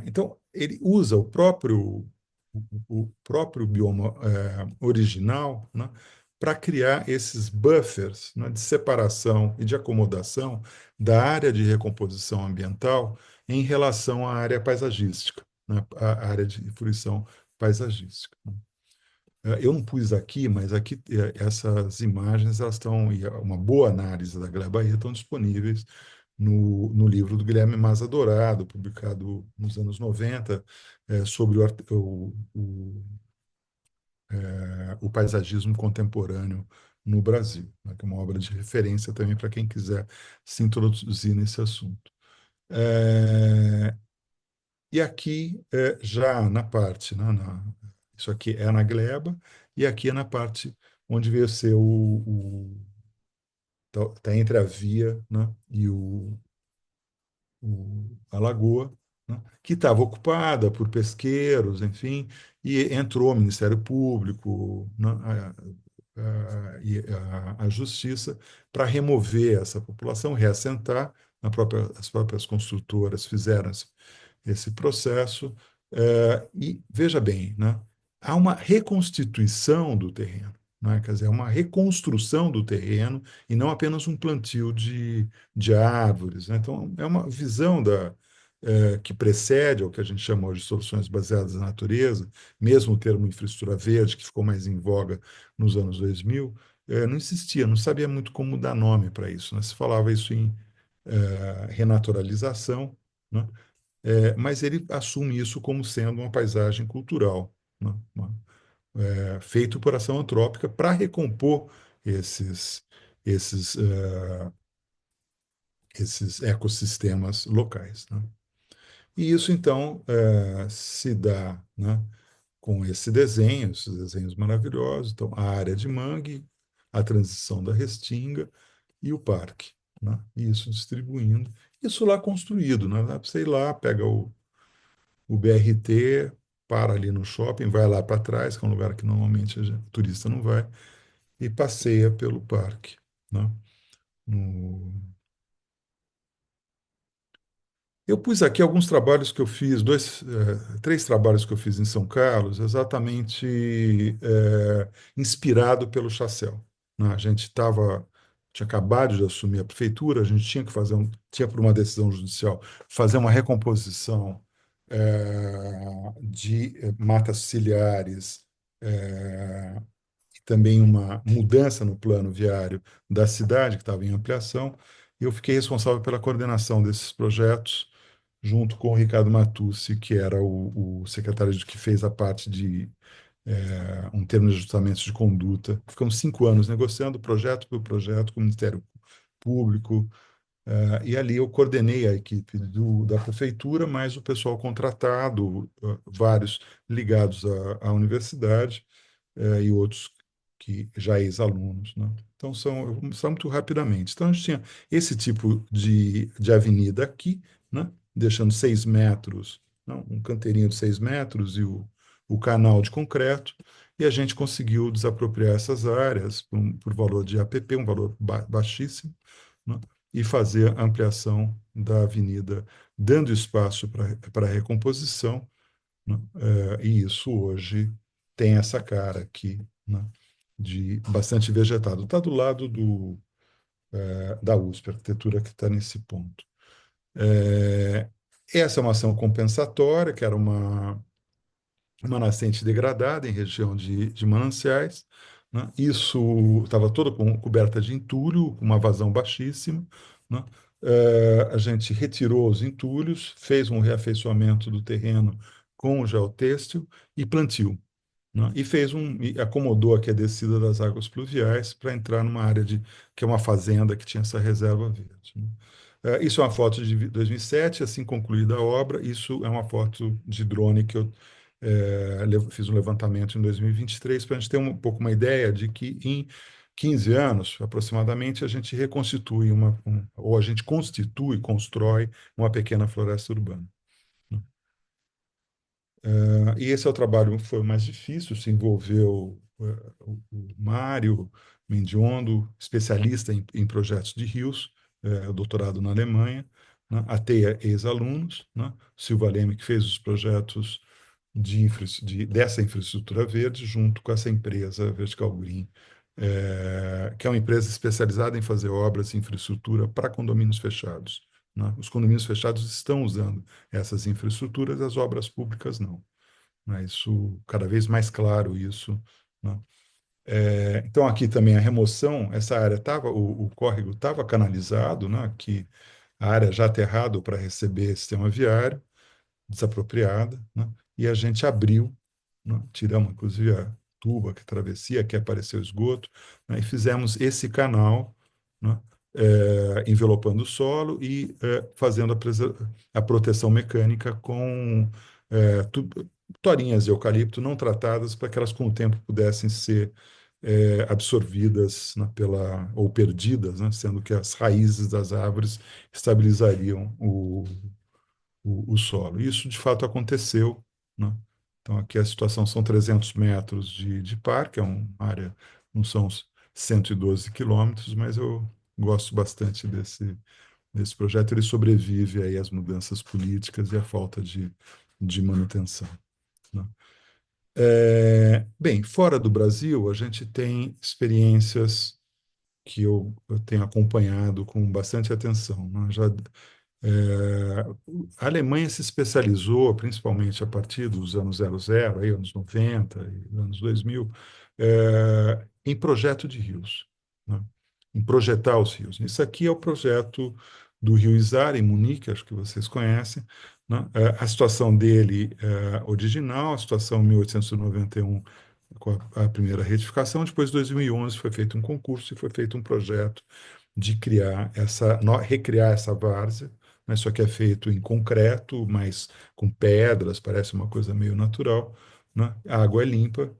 Então, ele usa o próprio bioma original, né, para criar esses buffers, né, de separação e de acomodação da área de recomposição ambiental em relação à área paisagística, né, à área de fruição paisagística. Eu não pus aqui, mas aqui essas imagens elas estão, e uma boa análise da Gleba Bahia estão disponíveis no livro do Guilherme Maza Dourado, publicado nos anos 90, sobre o paisagismo contemporâneo no Brasil, né, que é uma obra de referência também para quem quiser se introduzir nesse assunto. E aqui, já na parte, né, isso aqui é na gleba, e aqui é na parte onde veio ser tá entre a via, né, e a lagoa, né, que estava ocupada por pesqueiros, enfim, e entrou o Ministério Público, né, e a Justiça para remover essa população, reassentar, as próprias construtoras fizeram esse processo, e veja bem, né, há uma reconstituição do terreno, né, quer dizer, é uma reconstrução do terreno e não apenas um plantio de árvores. Né? Então, é uma visão que precede ao que a gente chama hoje de soluções baseadas na natureza, mesmo o termo infraestrutura verde, que ficou mais em voga nos anos 2000, não existia, não sabia muito como dar nome para isso. Né? Se falava isso em renaturalização, né? Mas ele assume isso como sendo uma paisagem cultural, né? Feito por ação antrópica para recompor esses, esses, eh, esses ecossistemas locais. Né? E isso, então, se dá, né, com esses desenhos maravilhosos. Então, a área de mangue, a transição da restinga e o parque. Né? E isso distribuindo. Isso lá construído. Né? Dá para você ir lá, pega o BRT, para ali no shopping, vai lá para trás, que é um lugar que normalmente o turista não vai, e passeia pelo parque. Né? No... Eu pus aqui alguns trabalhos que eu fiz, três trabalhos que eu fiz em São Carlos, exatamente inspirado pelo Chassel. Né? A gente tinha acabado de assumir a prefeitura, a gente tinha que tinha por uma decisão judicial, fazer uma recomposição de matas ciliares, e também uma mudança no plano viário da cidade, que estava em ampliação, e eu fiquei responsável pela coordenação desses projetos, junto com o Ricardo Matucci, que era o secretário que fez a parte de um termo de ajustamentos de conduta. Ficamos 5 anos negociando projeto por projeto com o Ministério Público, e ali eu coordenei a equipe da prefeitura, mais o pessoal contratado, vários ligados à universidade, e outros que já ex-alunos, né? Então, são muito rapidamente. Então, a gente tinha esse tipo de avenida aqui, né? Deixando 6 metros, não, um canteirinho de 6 metros e o canal de concreto, e a gente conseguiu desapropriar essas áreas por valor de APP, um valor baixíssimo, né? E fazer a ampliação da avenida, dando espaço para recomposição, né? E isso hoje tem essa cara aqui, né? De bastante vegetado. Está do lado da USP, a arquitetura que está nesse ponto. Essa é uma ação compensatória, que era uma nascente degradada em região de mananciais, né? Isso estava toda coberta de entulho, com uma vazão baixíssima, né? A gente retirou os entulhos, fez um reafeiçoamento do terreno com o geotêxtil e plantio, né? E acomodou aqui a descida das águas pluviais para entrar numa área que é uma fazenda que tinha essa reserva verde, né? Isso é uma foto de 2007, assim concluída a obra. Isso é uma foto de drone que eu fiz um levantamento em 2023 para a gente ter um pouco uma ideia de que em 15 anos, aproximadamente, a gente reconstitui ou a gente constitui, constrói uma pequena floresta urbana, né? E esse é o trabalho que foi o mais difícil, se envolveu o Mário Mendiondo, especialista em projetos de rios, doutorado na Alemanha, né? A Teia, ex-alunos, né? Silva Leme, que fez os projetos dessa infraestrutura verde, junto com essa empresa Vertical Green, que é uma empresa especializada em fazer obras de infraestrutura para condomínios fechados, né? Os condomínios fechados estão usando essas infraestruturas, as obras públicas não, né? Isso, cada vez mais claro isso, né? Então, aqui também a remoção, essa área o córrego estava canalizado, né? Que a área já aterrado para receber sistema viário, desapropriada, né? E a gente abriu, né? Tiramos, inclusive, a tuba que travessia, que apareceu esgoto, né? E fizemos esse canal, né? Envelopando o solo e fazendo a proteção mecânica com torinhas de eucalipto não tratadas para que elas, com o tempo, pudessem ser absorvidas, né, ou perdidas, né? Sendo que as raízes das árvores estabilizariam o solo. Isso, de fato, aconteceu, né? Então, aqui a situação são 300 metros de parque, é uma área, não são 112 quilômetros, mas eu gosto bastante desse projeto. Ele sobrevive aí às mudanças políticas e à falta de manutenção, né? Bem, fora do Brasil, a gente tem experiências que eu tenho acompanhado com bastante atenção, né? É, a Alemanha se especializou, principalmente a partir dos anos 00, aí, anos 90 e anos 2000, em projeto de rios, né? Em projetar os rios. Isso aqui é o projeto do Rio Isar, em Munique, acho que vocês conhecem, né? A situação dele original, a situação 1891, com a primeira retificação, depois, em 2011, foi feito um concurso e foi feito um projeto de recriar essa várzea, mas só que é feito em concreto, mas com pedras, parece uma coisa meio natural, né? A água é limpa,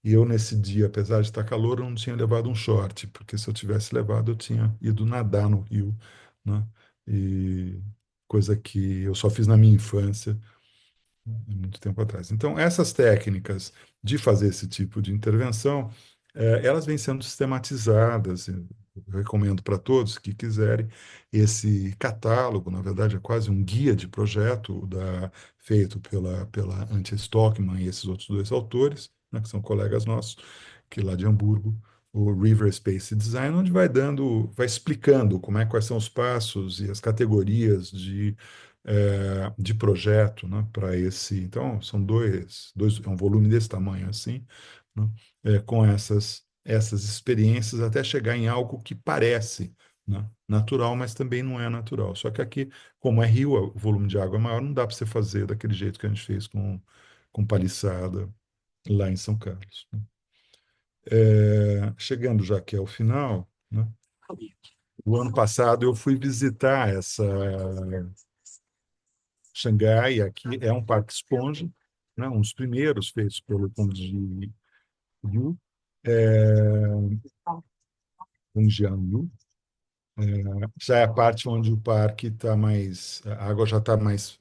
e eu, nesse dia, apesar de estar calor, eu não tinha levado um short, porque se eu tivesse levado, eu tinha ido nadar no rio, né? E coisa que eu só fiz na minha infância, muito tempo atrás. Então, essas técnicas de fazer esse tipo de intervenção, elas vêm sendo sistematizadas. Eu recomendo para todos que quiserem esse catálogo, na verdade, é quase um guia de projeto feito pela Antje Stockmann e esses outros dois autores, né, que são colegas nossos, que lá de Hamburgo, o River Space Design, onde vai explicando quais são os passos e as categorias de projeto, né, para esse. Então, são é um volume desse tamanho assim, né, com essas experiências até chegar em algo que parece, né, natural, mas também não é natural. Só que aqui, como é rio, o volume de água é maior, não dá para você fazer daquele jeito que a gente fez com paliçada lá em São Carlos, né. Chegando já aqui ao final, né? O ano passado eu fui visitar essa Xangai, aqui é um parque esponja, né? Um dos primeiros feitos pelo Conde Yu, Kong Jian Yu. Já é a parte onde o parque está mais, a água já está mais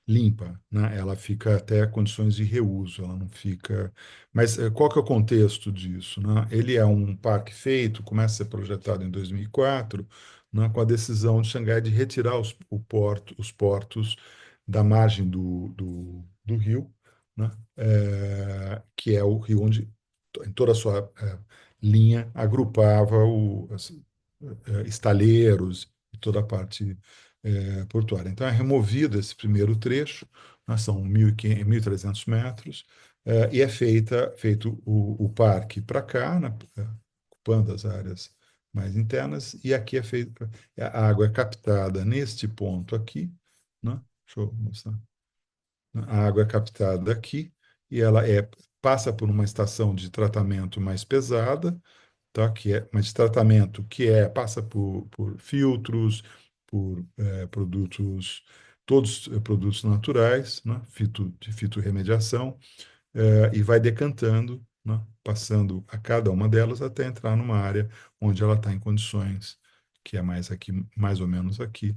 limpa, né? Ela fica até condições de reuso, ela não fica. Mas qual que é o contexto disso, né? Ele é um parque feito, começa a ser projetado em 2004, né, com a decisão de Xangai de retirar os portos da margem do rio, né? Que é o rio onde, em toda a sua linha, agrupava estaleiros e toda a parte portuária. Então, é removido esse primeiro trecho, né, são 1.300 metros, e é feito o parque para cá, né, ocupando as áreas mais internas, e aqui é feito, a água é captada neste ponto aqui, né, deixa eu mostrar, a água é captada aqui, e passa por uma estação de tratamento mais pesada, tá? Mas tratamento passa por filtros, por produtos, todos produtos naturais, né? De fitorremediação, e vai decantando, né? Passando a cada uma delas até entrar numa área onde ela está em condições, que é mais aqui, mais ou menos aqui,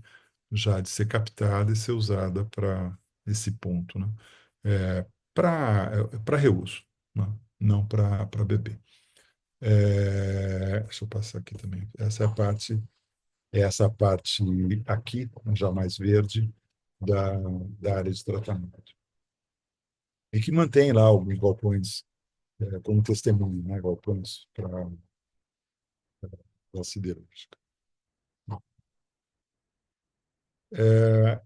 já de ser captada e ser usada para esse ponto, né? Para reuso, né? Não para beber. Deixa eu passar aqui também. Essa parte aqui, já mais verde, da, da área de tratamento. E que mantém lá alguns galpões como testemunho, né? Galpões para a siderúrgica.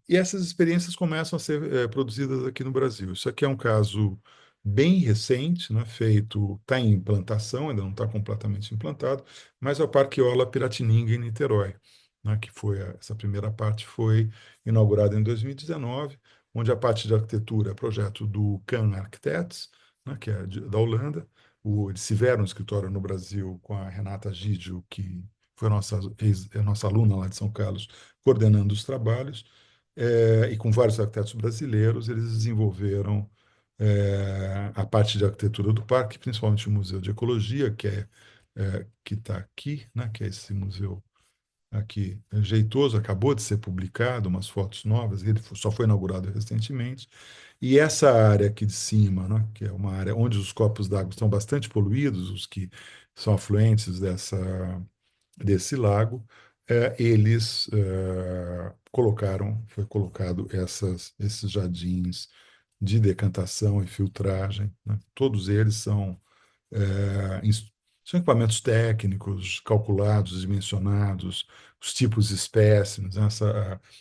E essas experiências começam a ser produzidas aqui no Brasil. Isso aqui é um caso bem recente, né, feito, está em implantação, ainda não está completamente implantado, mas é o Parque Eola Piratininga, em Niterói, né, essa primeira parte foi inaugurada em 2019, onde a parte de arquitetura é projeto do Can Architects, né, que é da Holanda. Eles tiveram um escritório no Brasil com a Renata Gidio, que foi nossa aluna lá de São Carlos, coordenando os trabalhos, e com vários arquitetos brasileiros, eles desenvolveram a parte de arquitetura do parque, principalmente o Museu de Ecologia, que está aqui, né, que é esse museu aqui jeitoso, acabou de ser publicado, umas fotos novas, ele só foi inaugurado recentemente, e essa área aqui de cima, né, que é uma área onde os corpos d'água estão bastante poluídos, os que são afluentes desse lago, eles foi colocado esses jardins de decantação e filtragem, né? Todos eles são equipamentos técnicos, calculados, dimensionados, os tipos de espécimes.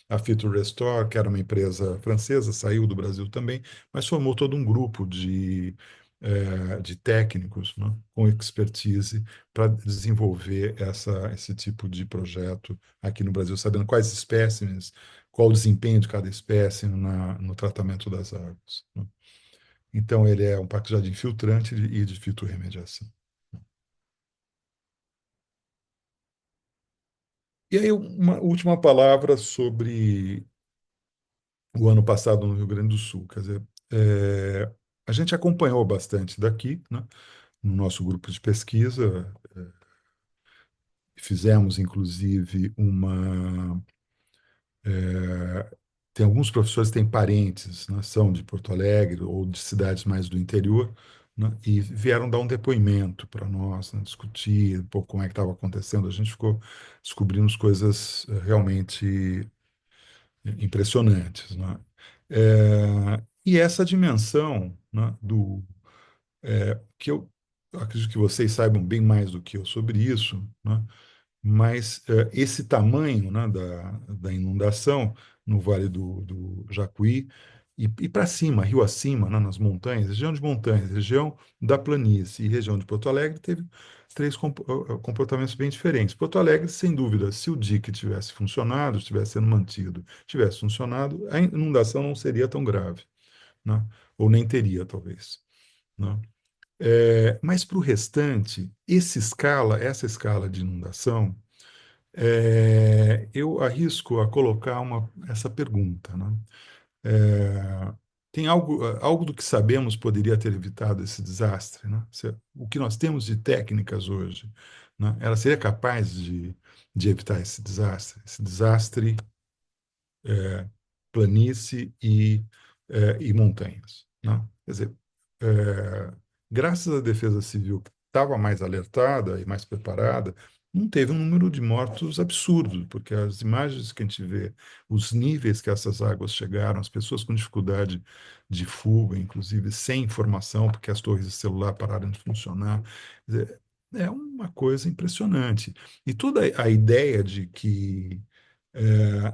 A Fit Restore, que era uma empresa francesa, saiu do Brasil também, mas formou todo um grupo de técnicos, né, com expertise para desenvolver esse tipo de projeto aqui no Brasil, sabendo quais espécimes, qual o desempenho de cada espécie no tratamento das águas, né? Então, ele é um parque jardim filtrante e de fitorremediação. E aí, uma última palavra sobre o ano passado no Rio Grande do Sul. Quer dizer, a gente acompanhou bastante daqui, né, no nosso grupo de pesquisa. Fizemos, inclusive, tem alguns professores que têm parentes, né, são de Porto Alegre ou de cidades mais do interior, né, e vieram dar um depoimento para nós, né, discutir um pouco como é que estava acontecendo. A gente ficou descobrindo coisas realmente impressionantes, né? E essa dimensão, né, que eu eu acredito que vocês saibam bem mais do que eu sobre isso, né? Mas esse tamanho, né, da inundação no Vale do Jacuí e para cima, rio acima, né, nas montanhas, região de montanhas, região da planície e região de Porto Alegre, teve três comportamentos bem diferentes. Porto Alegre, sem dúvida, se o dique tivesse funcionado, estivesse sendo mantido, tivesse funcionado, a inundação não seria tão grave, né? Ou nem teria, talvez, né? Mas para o restante, essa escala de inundação, eu arrisco a colocar essa pergunta, né? É, tem algo do que sabemos poderia ter evitado esse desastre, né? O que nós temos de técnicas hoje, né? Ela seria capaz de evitar esse desastre? Esse desastre planície e montanhas, né? Quer dizer, é, graças à Defesa Civil, que estava mais alertada e mais preparada, não teve um número de mortos absurdo, porque as imagens que a gente vê, os níveis que essas águas chegaram, as pessoas com dificuldade de fuga, inclusive sem informação, porque as torres de celular pararam de funcionar, quer dizer, é uma coisa impressionante. E toda a ideia de que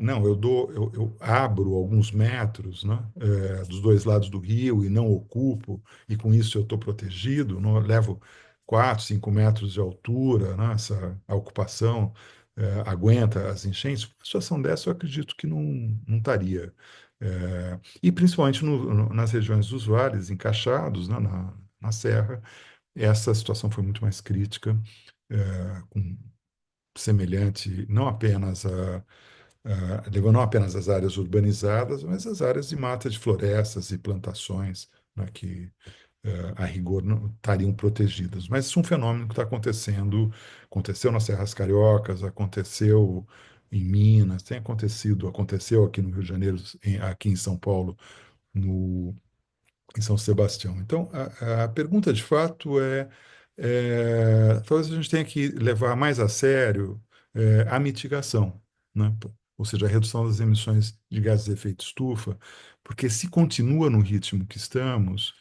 não, eu abro alguns metros, né, dos dois lados do rio e não ocupo, e com isso eu estou protegido, não, eu levo 4, 5 metros de altura, né, a ocupação aguenta as enchentes. Uma situação dessa eu acredito que não estaria. E principalmente nas regiões dos vales, encaixados, né, na serra, essa situação foi muito mais crítica, com semelhante não apenas levando não apenas as áreas urbanizadas, mas as áreas de mata de florestas e plantações, né, que a rigor não estariam protegidas. Mas isso é um fenômeno que está acontecendo, aconteceu nas Serras Cariocas, aconteceu em Minas, aconteceu aqui no Rio de Janeiro, aqui em São Paulo, no, em São Sebastião. Então, a pergunta de fato talvez a gente tenha que levar mais a sério a mitigação, né? Ou seja, a redução das emissões de gases de efeito estufa, porque se continua no ritmo que estamos,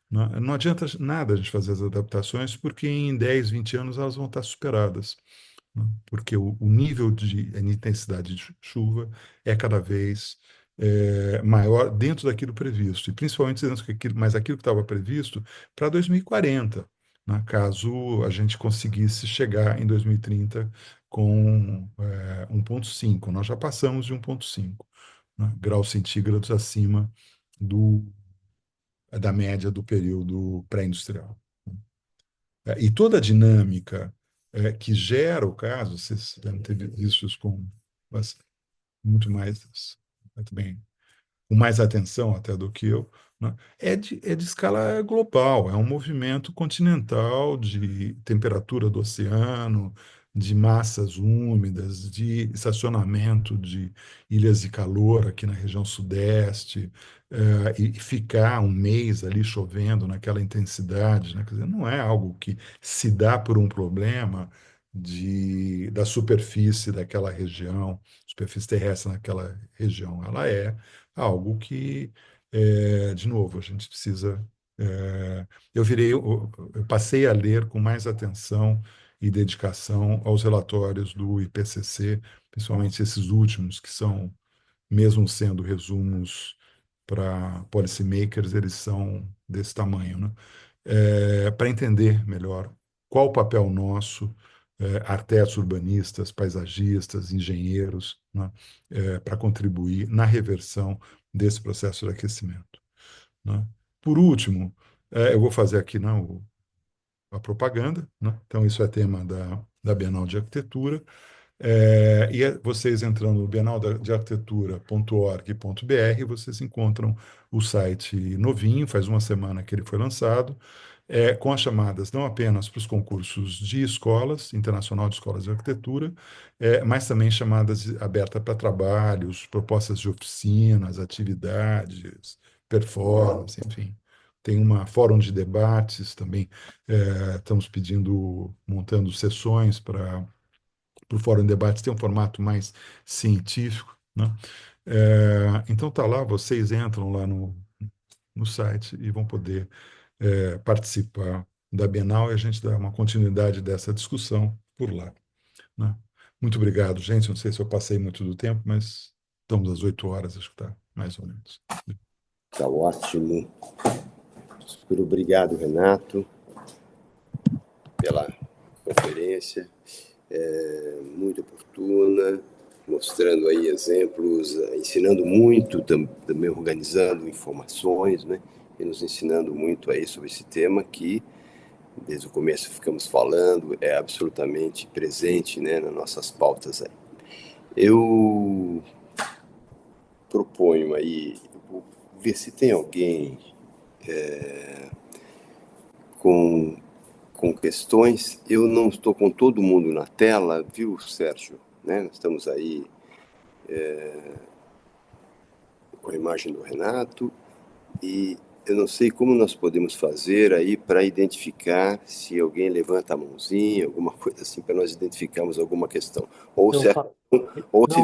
né, não adianta nada a gente fazer as adaptações, porque em 10, 20 anos elas vão estar superadas, né? Porque o nível de a intensidade de chuva é cada vez maior dentro daquilo previsto, e principalmente dentro daquilo, mas aquilo que estava previsto para 2040, né? Caso a gente conseguisse chegar em 2030 com 1,5. Nós já passamos de 1,5, né, graus centígrados acima da média do período pré-industrial. E toda a dinâmica que gera o caso, vocês devem ter visto isso muito mais, muito bem, com mais atenção até do que eu, né? É de escala global, é um movimento continental de temperatura do oceano, de massas úmidas, de estacionamento de ilhas de calor aqui na região sudeste, e ficar um mês ali chovendo naquela intensidade, né? Quer dizer, não é algo que se dá por um problema da superfície daquela região, superfície terrestre naquela região. Ela é algo que, de novo, a gente precisa. Eu passei a ler com mais atenção e dedicação aos relatórios do IPCC, principalmente esses últimos, que são, mesmo sendo resumos para policymakers, eles são desse tamanho, né? Para entender melhor qual o papel nosso, arquitetos urbanistas, paisagistas, engenheiros, né, para contribuir na reversão desse processo de aquecimento, né? Por último, eu vou fazer aqui não, a propaganda, né? Então, isso é tema da Bienal de Arquitetura. Vocês entrando no bienaldearquitetura.org.br, vocês encontram o site novinho, faz uma semana que ele foi lançado, com as chamadas não apenas para os concursos de escolas, Internacional de Escolas de Arquitetura, mas também chamadas abertas para trabalhos, propostas de oficinas, atividades, performance, enfim. Tem uma fórum de debates também, estamos montando sessões para o Fórum de Debates tem um formato mais científico, né? Então tá lá, vocês entram lá no site e vão poder participar da Bienal e a gente dá uma continuidade dessa discussão por lá, né? Muito obrigado, gente. Não sei se eu passei muito do tempo, mas estamos às 8 horas, acho que está mais ou menos. Está ótimo. Super obrigado, Renato, pela conferência, muito oportuna, mostrando aí exemplos, ensinando muito, também organizando informações, né? E nos ensinando muito aí sobre esse tema que, desde o começo ficamos falando, é absolutamente presente, né, nas nossas pautas aí. Eu proponho aí, vou ver se tem alguém com, com questões. Eu não estou com todo mundo na tela, viu, Sérgio? Né? Nós estamos aí com a imagem do Renato e eu não sei como nós podemos fazer aí para identificar se alguém levanta a mãozinha, alguma coisa assim, para nós identificarmos alguma questão. Ou Eu se, fa... ou se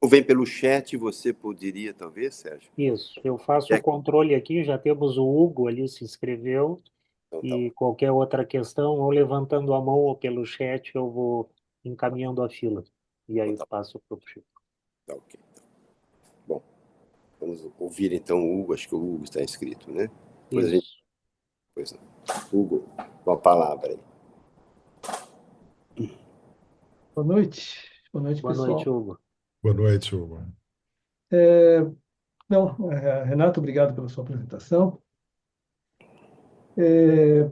Não, vem pelo chat, você poderia, talvez, Sérgio? isso. Eu faço o controle aqui. Já temos o Hugo ali se inscreveu. Então, tá E bom. qualquer outra questão, ou levantando a mão ou pelo chat, eu vou encaminhando a fila. E aí Então, eu tá, passo para o Chico. tá ok. Bom, vamos ouvir então o Hugo. Acho que o Hugo está inscrito, né? Depois a gente. Isso. Pois não. Hugo, com a palavra aí. Boa noite. Boa noite, Boa noite, pessoal. Hugo. Boa noite, Hugo. É, não, Renato, obrigado pela sua apresentação. É, é,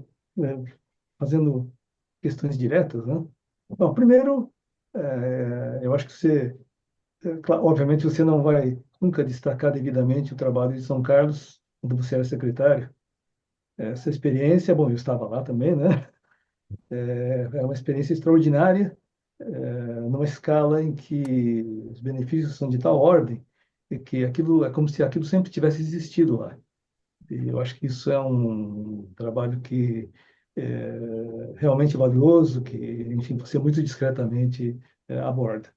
fazendo questões diretas, né? Bom, primeiro, eu acho que você, obviamente, você não vai nunca destacar devidamente o trabalho de São Carlos, quando você era secretário. Essa experiência, bom, eu estava lá também, né? É uma experiência extraordinária, numa escala em que os benefícios são de tal ordem e que aquilo é como se aquilo sempre tivesse existido lá. E eu acho que isso é um trabalho que é realmente valioso, que, enfim, você muito discretamente aborda.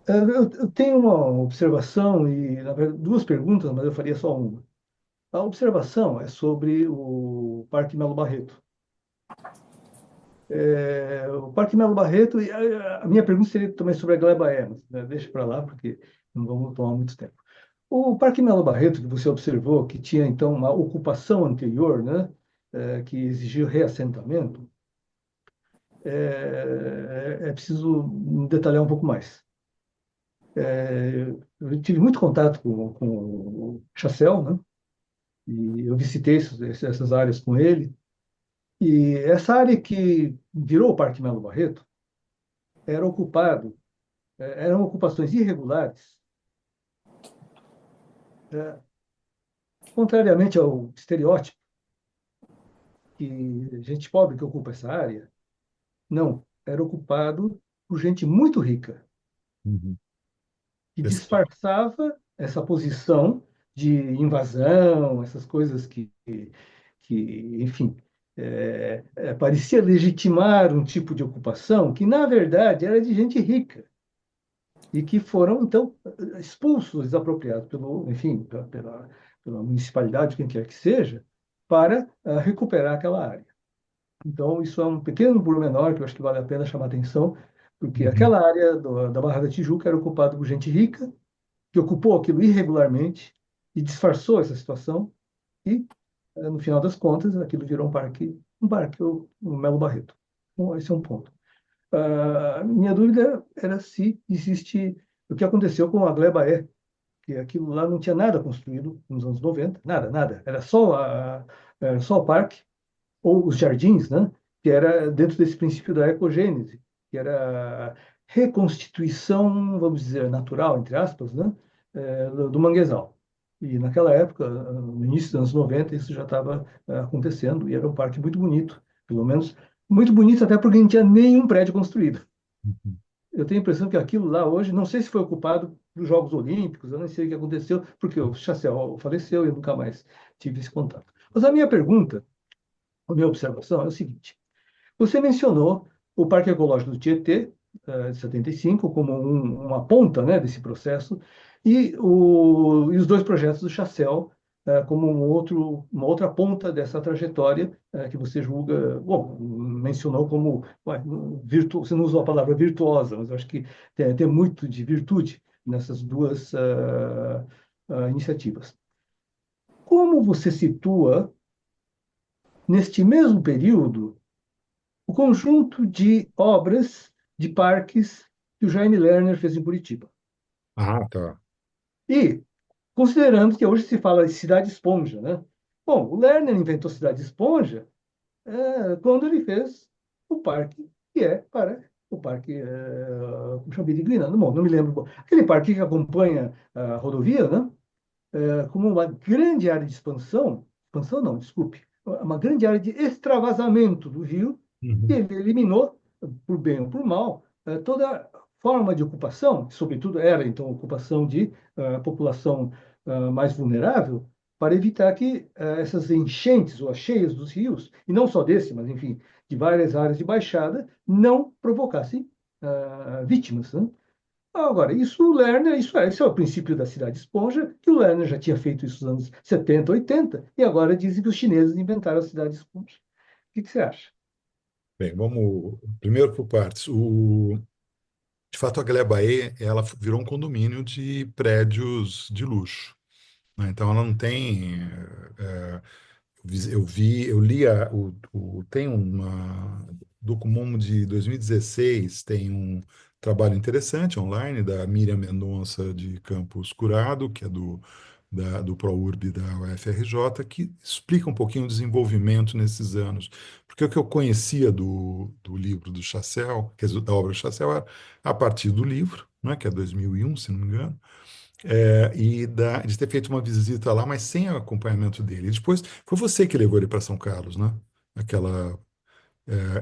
Eu tenho uma observação e, na verdade, duas perguntas, mas eu faria só uma. A observação é sobre o Parque Melo Barreto. O Parque Melo Barreto, e a minha pergunta seria também sobre a Gleba Emas, né? Deixa para lá, porque não vamos tomar muito tempo. O Parque Melo Barreto, que você observou, que tinha então uma ocupação anterior, né, que exigiu reassentamento, é preciso detalhar um pouco mais. Eu tive muito contato com o Chassel, né, e eu visitei essas áreas com ele, e essa área que virou o Parque Melo Barreto era ocupado, eram ocupações irregulares, é, contrariamente ao estereótipo que gente pobre que ocupa essa área. Não, era ocupado por gente muito rica, Uhum. que Pessoal. disfarçava essa posição de invasão, essas coisas enfim, parecia legitimar um tipo de ocupação que, na verdade, era de gente rica e que foram, então, expulsos, desapropriados enfim, pela municipalidade, quem quer que seja, para recuperar aquela área. Então, isso é um pequeno pormenor que eu acho que vale a pena chamar atenção, porque Uhum. aquela área da Barra da Tijuca era ocupada por gente rica, que ocupou aquilo irregularmente e disfarçou essa situação, e, no final das contas, aquilo virou o Melo Barreto. Então, esse é um ponto. Minha dúvida era se existe o que aconteceu com a Gleba E, que aquilo lá não tinha nada construído nos anos 90, nada, nada. Era só o parque, ou os jardins, né? Que era dentro desse princípio da ecogênese, que era a reconstituição, vamos dizer, natural, entre aspas, né? Do manguezal. E naquela época, no início dos anos 90, isso já estava acontecendo e era um parque muito bonito, pelo menos muito bonito até porque não tinha nenhum prédio construído. Uhum. Eu tenho a impressão que aquilo lá hoje, não sei se foi ocupado para os Jogos Olímpicos, eu não sei o que aconteceu, porque o Chassel faleceu e eu nunca mais tive esse contato. Mas a minha observação é o seguinte: você mencionou o Parque Ecológico do Tietê, de 75, como uma ponta, né, desse processo, e os dois projetos do Chassel, como uma outra ponta dessa trajetória que você julga, bom, mencionou como, ué, você não usou a palavra virtuosa, mas eu acho que tem muito de virtude nessas duas iniciativas. Como você situa, neste mesmo período, o conjunto de obras de parques que o Jaime Lerner fez em Curitiba? Ah, tá. E, considerando que hoje se fala de cidade esponja, né? Bom, o Lerner inventou cidade esponja quando ele fez o parque, que é para o parque Champiriguina. Bom, não me lembro. Aquele parque que acompanha a rodovia, né? Como uma grande área de expansão não, desculpe, uma grande área de extravasamento do rio, e Uhum. ele eliminou, por bem ou por mal, toda forma de ocupação, sobretudo era então ocupação de população mais vulnerável, para evitar que essas enchentes ou as cheias dos rios, e não só desse, mas enfim, de várias áreas de baixada, não provocassem vítimas, né? Agora, isso o Lerner, isso é o princípio da cidade esponja, que o Lerner já tinha feito isso nos anos 70, 80, e agora dizem que os chineses inventaram a cidade esponja. O que você acha? Bem, vamos primeiro por partes. De fato, a Gleba-E, ela virou um condomínio de prédios de luxo, né? Então, ela não tem. Eu li tem uma Documomo de 2016, tem um trabalho interessante online da Miriam Mendonça de Campos Curado, que é do ProURB da UFRJ, que explica um pouquinho o desenvolvimento nesses anos. Porque o que eu conhecia do livro do Chassel, quer dizer, da obra do Chassel, era a partir do livro, né, que é 2001, se não me engano, de ter feito uma visita lá, mas sem acompanhamento dele. E depois foi você que levou ele para São Carlos, né? Aquela,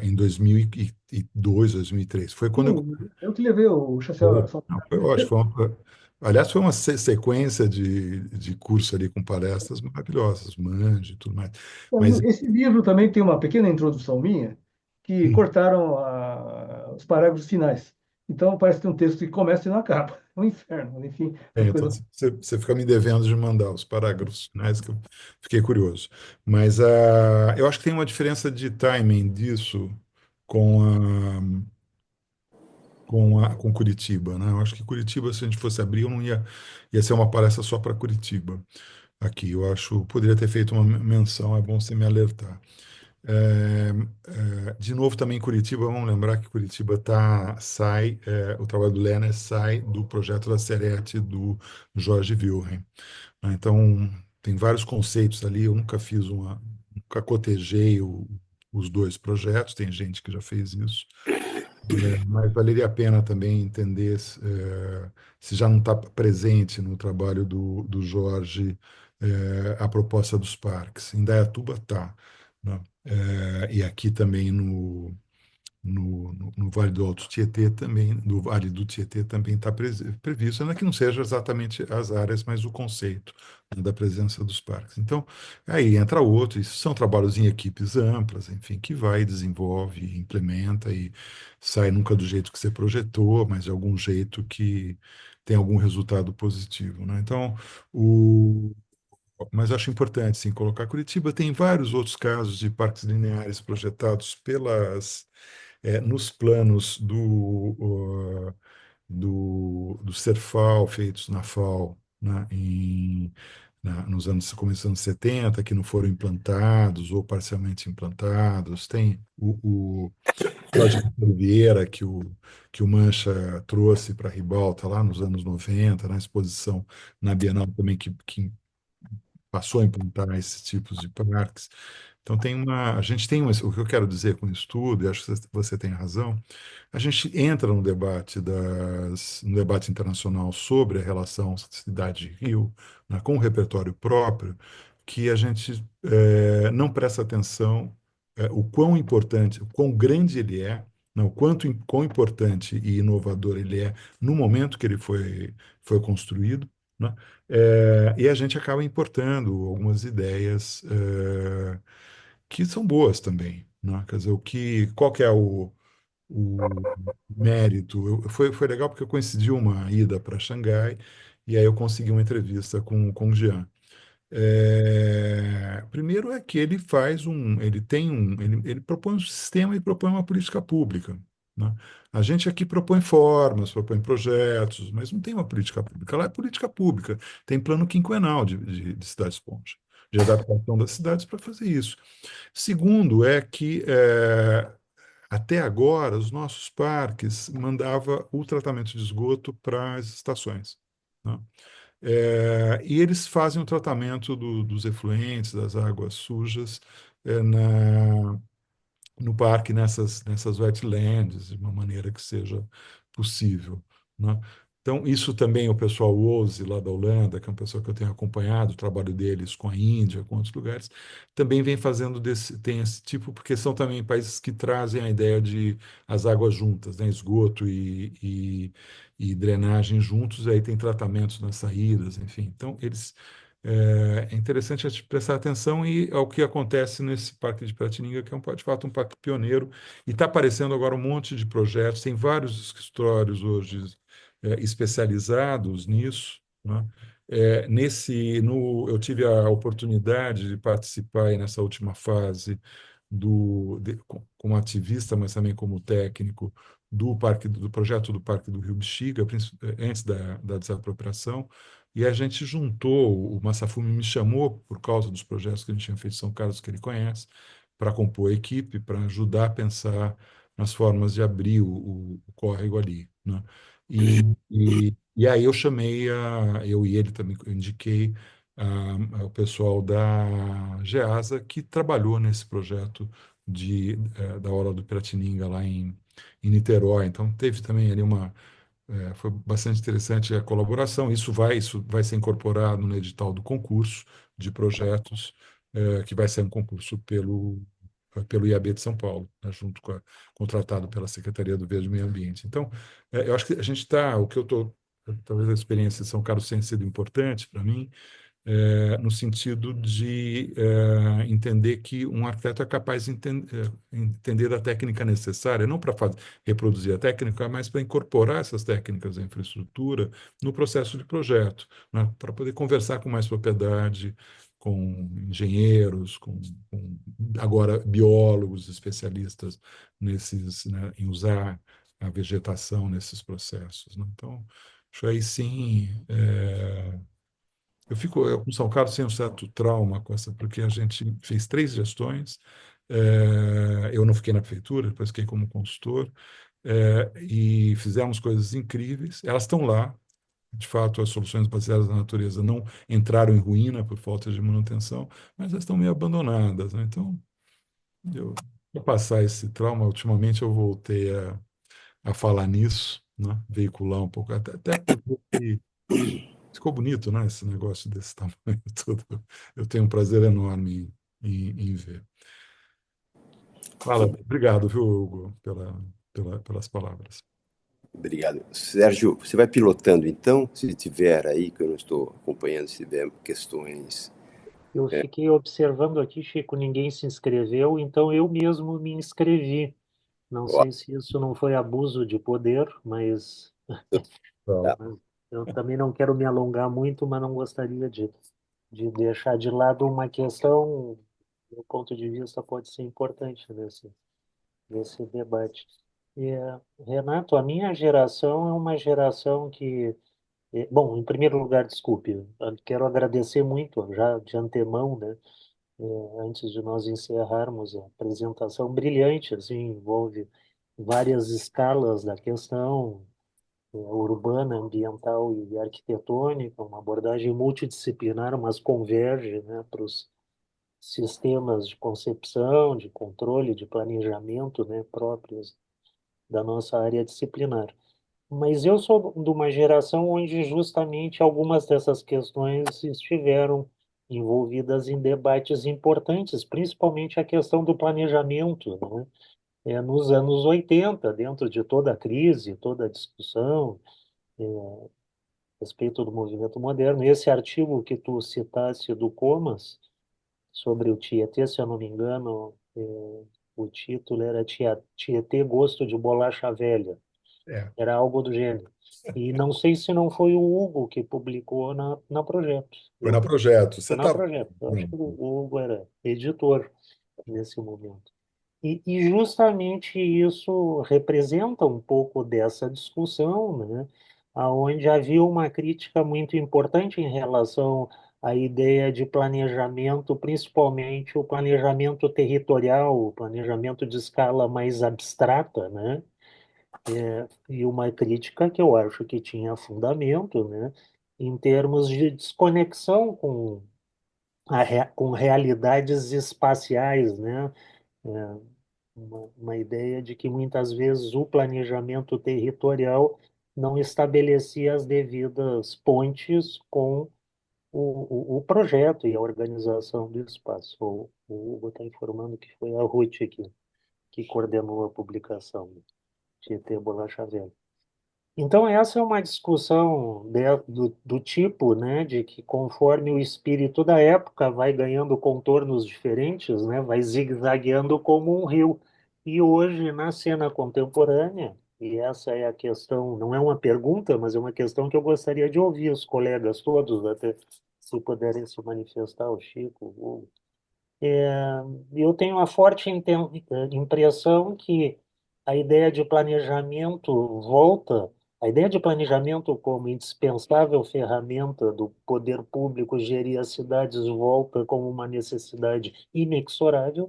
em 2002, 2003. Foi quando eu. Sim, eu que levei o Chacel a Foi, São não, Paulo. foi ótimo. Aliás, foi uma sequência de curso ali com palestras maravilhosas, Mande e tudo mais. Mas, Esse livro também tem uma pequena introdução minha, que hum, cortaram os parágrafos finais. Então, parece que tem um texto que começa e não acaba. É um inferno, enfim, uma então coisa. você fica me devendo de mandar os parágrafos finais, que eu fiquei curioso. Mas eu acho que tem uma diferença de timing disso com com Curitiba, né? Eu acho que Curitiba, se a gente fosse abrir, eu não ia ser uma palestra só para Curitiba aqui. Eu acho, poderia ter feito uma menção, é bom você me alertar. É, de novo, também Curitiba, vamos lembrar que Curitiba o trabalho do Lerner sai do projeto da Serete do Jorge Wilhelm, né? Então, tem vários conceitos ali, eu nunca cotejei os dois projetos, tem gente que já fez isso. Mas valeria a pena também entender se já não está presente no trabalho do Jorge, a proposta dos parques. Em Dayatuba está, né? E aqui também no Vale do Alto Tietê também, no Vale do Tietê também está previsto, ainda que não seja exatamente as áreas, mas o conceito, né, da presença dos parques. Então, aí entra outro, isso são trabalhos em equipes amplas, enfim, que vai, desenvolve, implementa e sai nunca do jeito que você projetou, mas de algum jeito que tem algum resultado positivo, né? Então, o mas acho importante, sim, colocar Curitiba. Tem vários outros casos de parques lineares projetados nos planos do Serfal, feitos na FAO, né, nos anos, começando anos 70, que não foram implantados ou parcialmente implantados. Tem o Código Vieira, que o Mancha trouxe para a Ribalta lá nos anos 90, na exposição na Bienal também, que passou a implantar esses tipos de parques. Então a gente tem o que eu quero dizer com isso tudo, e acho que você tem razão, a gente entra no debate internacional sobre a relação cidade-rio, né, com o repertório próprio, que a gente não presta atenção o quão importante, o quão grande ele é, né, quão importante e inovador ele é no momento que ele foi construído, né? E a gente acaba importando algumas ideias que são boas também, né? Quer dizer, qual que é o mérito? Foi legal porque eu coincidiu uma ida para Xangai e aí eu consegui uma entrevista com o Jean. Primeiro é que ele faz ele propõe um sistema e propõe uma política pública, né? A gente aqui propõe formas, propõe projetos, mas não tem uma política pública. Lá é política pública, tem plano quinquenal de cidade-esponja, de adaptação das cidades para fazer isso. Segundo é que até agora os nossos parques mandava o tratamento de esgoto para as estações, né? E eles fazem o tratamento dos efluentes, das águas sujas, no parque, nessas wetlands, de uma maneira que seja possível, né? Então, isso também o pessoal Woze, lá da Holanda, que é uma pessoa que eu tenho acompanhado, o trabalho deles com a Índia, com outros lugares, também vem fazendo tem esse tipo, porque são também países que trazem a ideia de as águas juntas, né? Esgoto e drenagem juntos, e aí tem tratamentos nas saídas, enfim. Então, é interessante a gente prestar atenção ao que acontece nesse Parque de Piratininga, que é, de fato, um parque pioneiro, e está aparecendo agora um monte de projetos, tem vários escritórios hoje especializados nisso, né? Eu tive a oportunidade de participar aí nessa última fase como ativista, mas também como técnico do projeto do Parque do Rio Bexiga, antes da desapropriação, e a gente juntou, o Massafumi me chamou, por causa dos projetos que a gente tinha feito em São Carlos, que ele conhece, para compor a equipe, para ajudar a pensar nas formas de abrir o córrego ali, né? E aí eu e ele também eu indiquei o pessoal da GEASA, que trabalhou nesse projeto da Orla do Piratininga, lá em Niterói. Então, teve também ali foi bastante interessante a colaboração. Isso vai ser incorporado no edital do concurso de projetos, que vai ser um concurso pelo IAB de São Paulo, né, contratado pela Secretaria do Verde e Meio Ambiente. Então, eu acho que a gente talvez a experiência de São Carlos tenha sido importante para mim, no sentido de entender que um arquiteto é capaz de entender a técnica necessária, não para reproduzir a técnica, mas para incorporar essas técnicas da infraestrutura no processo de projeto, né, para poder conversar com mais propriedade, com engenheiros, com agora biólogos, especialistas né, em usar a vegetação nesses processos, né? Então, acho aí sim. Eu com São Carlos tenho um certo trauma com essa, porque a gente fez 3 gestões. Eu não fiquei na prefeitura, depois fiquei como consultor, e fizemos coisas incríveis. Elas estão lá. De fato, as soluções baseadas na natureza não entraram em ruína por falta de manutenção, mas elas estão meio abandonadas, né? Então, para passar esse trauma, ultimamente eu voltei a falar nisso, né? Veicular um pouco, até porque ficou bonito, né? Esse negócio desse tamanho todo. Eu tenho um prazer enorme em ver. Fala, obrigado, viu, Hugo, pelas palavras. Obrigado. Sérgio, você vai pilotando então? Se tiver aí, que eu não estou acompanhando, se tiver questões. Eu fiquei observando aqui, Chico, ninguém se inscreveu, então eu mesmo me inscrevi. Não Ó, sei se isso não foi abuso de poder, mas tá. eu também não quero me alongar muito, mas não gostaria de deixar de lado uma questão, do ponto de vista, pode ser importante nesse debate. Renato, a minha geração é uma geração que. Bom, em primeiro lugar, desculpe, eu quero agradecer muito, já de antemão, né? Antes de nós encerrarmos a apresentação brilhante, assim, envolve várias escalas da questão urbana, ambiental e arquitetônica, uma abordagem multidisciplinar, mas converge, né, para os sistemas de concepção, de controle, de planejamento, né, próprios da nossa área disciplinar. Mas eu sou de uma geração onde justamente algumas dessas questões estiveram envolvidas em debates importantes, principalmente a questão do planejamento, né? Nos anos 80, dentro de toda a crise, toda a discussão a respeito do movimento moderno. Esse artigo que tu citaste do Comas, sobre o Tietê, se eu não me engano, o título era Tietê Gosto de Bolacha Velha. É, Era algo do gênero. E não sei se não foi o Hugo que publicou na Projeto. foi na Projeto. Você Foi na estava. Projeto. Eu acho que o Hugo era editor nesse momento. E justamente isso representa um pouco dessa discussão, né? Onde havia uma crítica muito importante em relação à ideia de planejamento, principalmente o planejamento territorial, o planejamento de escala mais abstrata, né? E uma crítica que eu acho que tinha fundamento, né? Em termos de desconexão com realidades espaciais, né? Uma ideia de que muitas vezes o planejamento territorial não estabelecia as devidas pontes com o projeto e a organização do espaço. O Hugo está informando que foi a Ruth que coordenou a publicação de ET Bolacha Velha. Então, essa é uma discussão do tipo, né, de que conforme o espírito da época vai ganhando contornos diferentes, né, vai zigue-zagueando como um rio. E hoje, na cena contemporânea, e essa é a questão, não é uma pergunta, mas é uma questão que eu gostaria de ouvir os colegas todos, até se puderem se manifestar, o Chico, o eu tenho a forte impressão que a ideia de planejamento volta, a ideia de planejamento como indispensável ferramenta do poder público gerir as cidades volta como uma necessidade inexorável,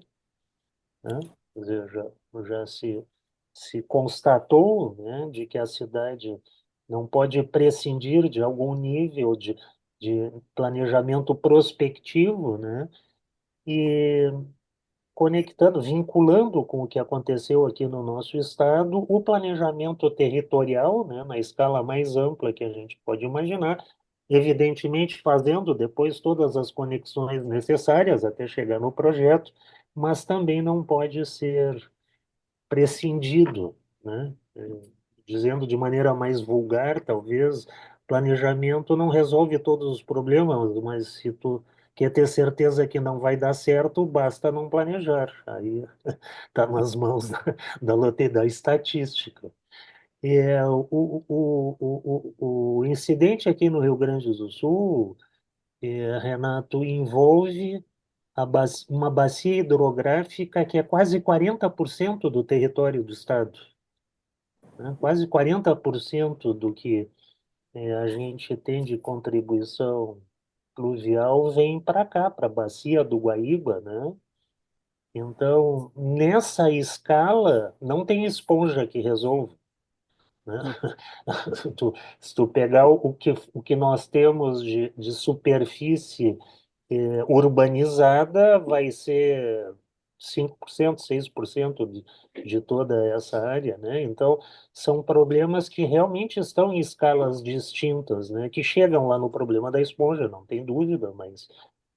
né? Quer dizer, já se constatou, né, de que a cidade não pode prescindir de algum nível de planejamento prospectivo, né? E conectando, vinculando com o que aconteceu aqui no nosso estado, o planejamento territorial, né, na escala mais ampla que a gente pode imaginar, evidentemente fazendo depois todas as conexões necessárias até chegar no projeto, mas também não pode ser prescindido, né? Dizendo de maneira mais vulgar, talvez, planejamento não resolve todos os problemas, mas se tu quer ter certeza que não vai dar certo, basta não planejar. Aí está nas mãos da loteria, da estatística. O incidente aqui no Rio Grande do Sul, Renato, envolve uma bacia hidrográfica que é quase 40% do território do estado, né? Quase 40% do que a gente tem de contribuição pluvial vem para cá, para a bacia do Guaíba, né? Então, nessa escala, não tem esponja que resolva, né? Se tu pegar o que nós temos de superfície urbanizada, vai ser 5%, 6% de toda essa área, né? Então, são problemas que realmente estão em escalas distintas, né? Que chegam lá no problema da esponja, não tem dúvida, mas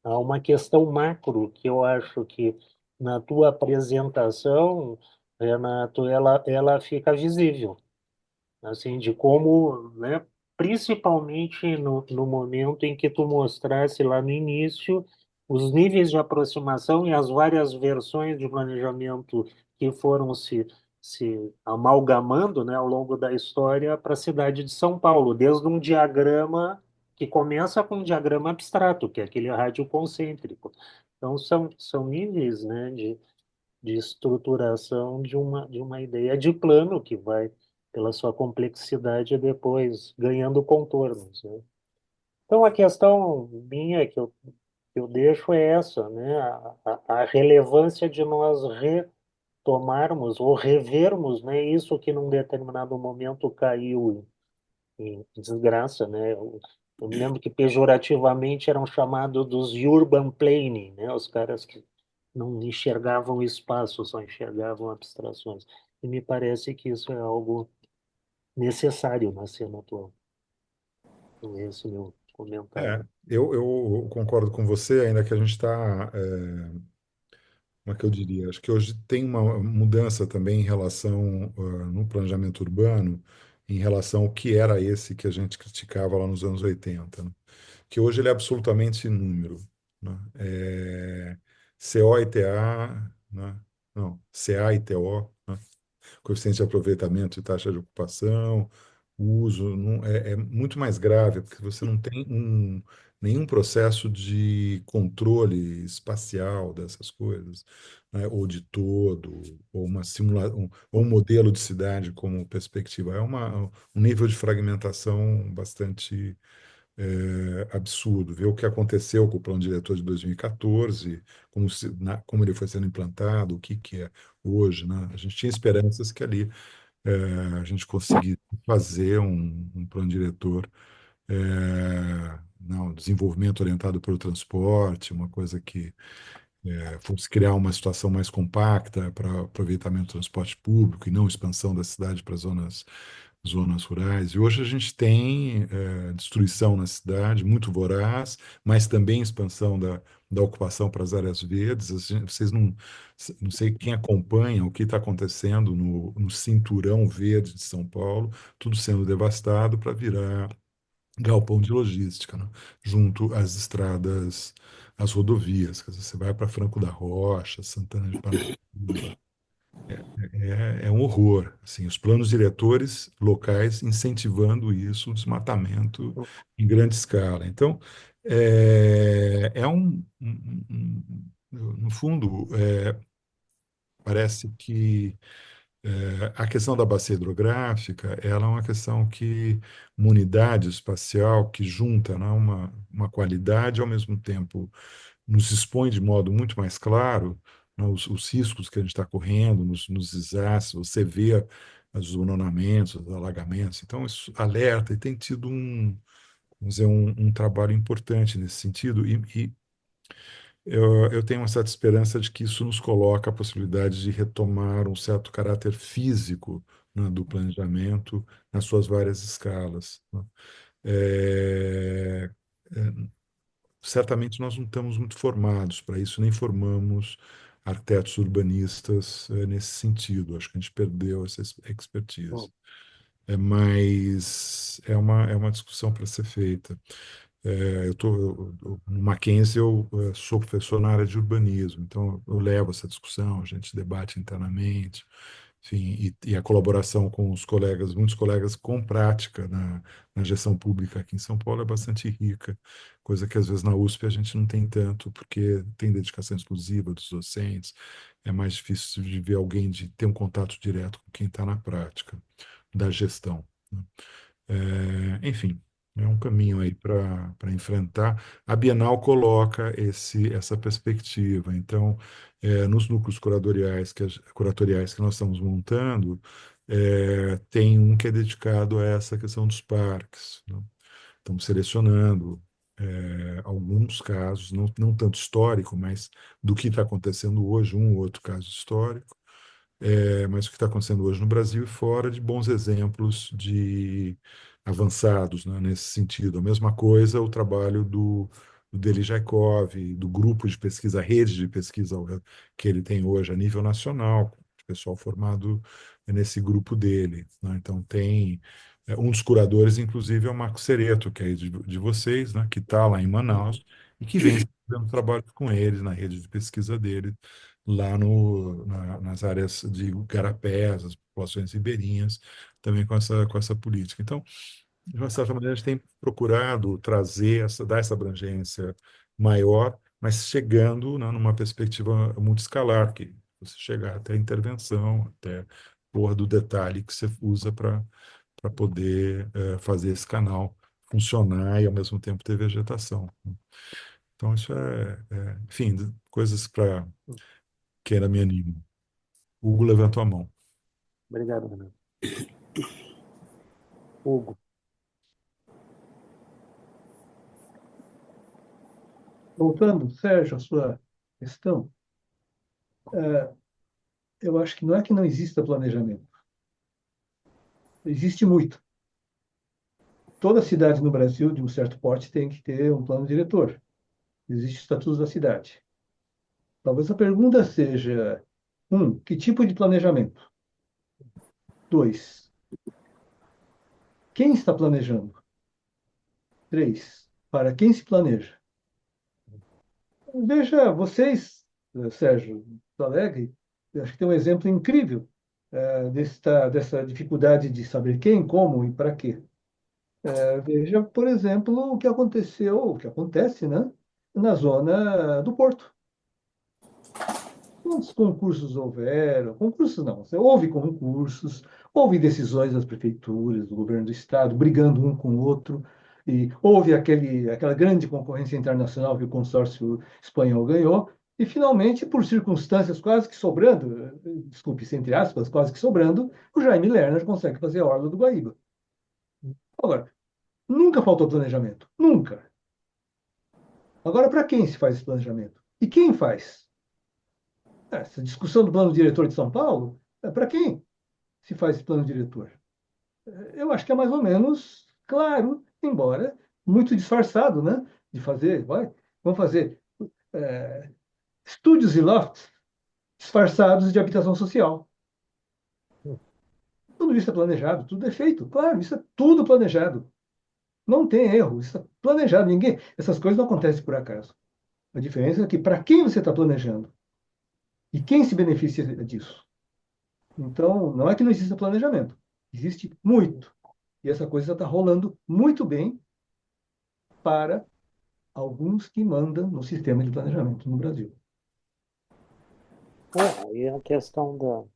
há uma questão macro que eu acho que na tua apresentação, Renato, ela fica visível, assim, de como, né, principalmente no momento em que tu mostrasse lá no início os níveis de aproximação e as várias versões de planejamento que foram se amalgamando, né, ao longo da história para a cidade de São Paulo, desde um diagrama que começa com um diagrama abstrato, que é aquele rádio concêntrico. Então, são níveis, né, de estruturação de uma ideia de plano que vai, pela sua complexidade, depois ganhando contornos, né? Então, a questão minha que eu deixo é essa, né? A relevância de nós retomarmos ou revermos, né, isso que num determinado momento caiu em desgraça, né? Eu me lembro que pejorativamente eram chamados dos urban planning, né? Os caras que não enxergavam o espaço, só enxergavam abstrações. E me parece que isso é algo necessário na cena atual. Então, esse é o meu é, comentário. eu concordo com você, ainda que a gente está, como é que eu diria? Acho que hoje tem uma mudança também em relação, no planejamento urbano, em relação ao que era esse que a gente criticava lá nos anos 80, né? Que hoje ele é absolutamente número, né? CO e TA, né? Não, CA e TO, né? coeficiente de aproveitamento e taxa de ocupação, o uso é muito mais grave, porque você não tem nenhum processo de controle espacial dessas coisas, né, ou de todo, ou uma ou um modelo de cidade como perspectiva. Um nível de fragmentação bastante absurdo. Ver o que aconteceu com o plano diretor de 2014, como ele foi sendo implantado, o que é hoje, né? A gente tinha esperanças que ali a gente conseguisse fazer um plano diretor, não, desenvolvimento orientado pelo transporte, uma coisa que fosse criar uma situação mais compacta para aproveitamento do transporte público e não expansão da cidade para zonas rurais. E hoje a gente tem destruição na cidade, muito voraz, mas também expansão da ocupação para as áreas verdes. Vocês não sei quem acompanha o que está acontecendo no cinturão verde de São Paulo, tudo sendo devastado para virar galpão de logística, né? Junto às estradas, às rodovias. Quer dizer, você vai para Franco da Rocha, Santana de Parnaíba. É um horror. Assim, os planos diretores locais incentivando isso, o desmatamento em grande escala. Então, no fundo, parece que a questão da bacia hidrográfica, ela é uma questão uma unidade espacial que junta, né, uma qualidade, ao mesmo tempo nos expõe de modo muito mais claro, né, os riscos que a gente está correndo, nos desastres, você vê os desmoronamentos, os alagamentos. Então, isso alerta e tem tido vamos dizer, um trabalho importante nesse sentido, e eu tenho uma certa esperança de que isso nos coloca a possibilidade de retomar um certo caráter físico, né, do planejamento nas suas várias escalas, né. É, é, Certamente nós não estamos muito formados para isso, nem formamos arquitetos urbanistas nesse sentido. Acho que a gente perdeu essa expertise. Bom, Mas é uma discussão para ser feita. No Mackenzie eu sou professor na área de urbanismo, então eu levo essa discussão, a gente debate internamente, enfim, e a colaboração com os colegas, muitos colegas com prática na gestão pública aqui em São Paulo é bastante rica, coisa que às vezes na USP a gente não tem tanto, porque tem dedicação exclusiva dos docentes, é mais difícil de ver alguém de ter um contato direto com quem está na prática da gestão, né? Enfim, é um caminho aí para enfrentar. A Bienal coloca essa perspectiva. Então, nos núcleos curatoriais que nós estamos montando, tem um que é dedicado a essa questão dos parques, né? Estamos selecionando alguns casos, não tanto histórico, mas do que está acontecendo hoje, um ou outro caso histórico, mas o que está acontecendo hoje no Brasil e fora, de bons exemplos de avançados, né, nesse sentido. A mesma coisa o trabalho do Deli Jaikov, do grupo de pesquisa, a rede de pesquisa que ele tem hoje a nível nacional, de pessoal formado nesse grupo dele, né? Então tem um dos curadores, inclusive, é o Marco Cereto, que é de vocês, né, que está lá em Manaus e que vem fazendo trabalho com eles na rede de pesquisa dele lá nas áreas de garapés, as populações ribeirinhas, também com essa política. Então, de uma certa maneira, a gente tem procurado dar essa abrangência maior, mas chegando, né, numa perspectiva multiescalar, que você chegar até a intervenção, até por do detalhe que você usa para poder fazer esse canal funcionar e, ao mesmo tempo, ter vegetação. Então, isso enfim, coisas que ainda me animam. Hugo levantou a mão. obrigado, Renan. Hugo, Voltando, Sérgio, à sua questão, eu acho que não é que não exista planejamento. Existe muito. Toda cidade no Brasil, de um certo porte, tem que ter um plano diretor. Existe o Estatuto da Cidade. Talvez a pergunta seja: que tipo de planejamento? Dois, quem está planejando? Três, para quem se planeja? Veja, vocês, Sérgio, Porto Alegre, eu acho que tem um exemplo incrível. dessa dificuldade de saber quem, como e para quê. Veja, por exemplo, o que aconteceu, o que acontece, né, na zona do Porto. Quantos concursos houveram? Concursos não, houve concursos, houve decisões das prefeituras, do governo do estado, brigando um com o outro, e houve aquela grande concorrência internacional que o consórcio espanhol ganhou, e finalmente, por circunstâncias quase que sobrando, desculpe-se, entre aspas, quase que sobrando, o Jaime Lerner consegue fazer a Orla do Guaíba. Agora, nunca faltou planejamento, nunca. Agora, para quem se faz esse planejamento? E quem faz? Essa discussão do plano diretor de São Paulo, para quem se faz esse plano diretor? Eu acho que é mais ou menos claro, embora muito disfarçado, né? De fazer, vamos fazer estúdios e lofts disfarçados de habitação social. Tudo isso é planejado, tudo é feito. Claro, isso é tudo planejado. Não tem erro, isso é planejado. Essas coisas não acontecem por acaso. A diferença é que para quem você está planejando e quem se beneficia disso. Então, não é que não exista planejamento, existe muito. E essa coisa está rolando muito bem para alguns que mandam no sistema de planejamento no Brasil. Aí a questão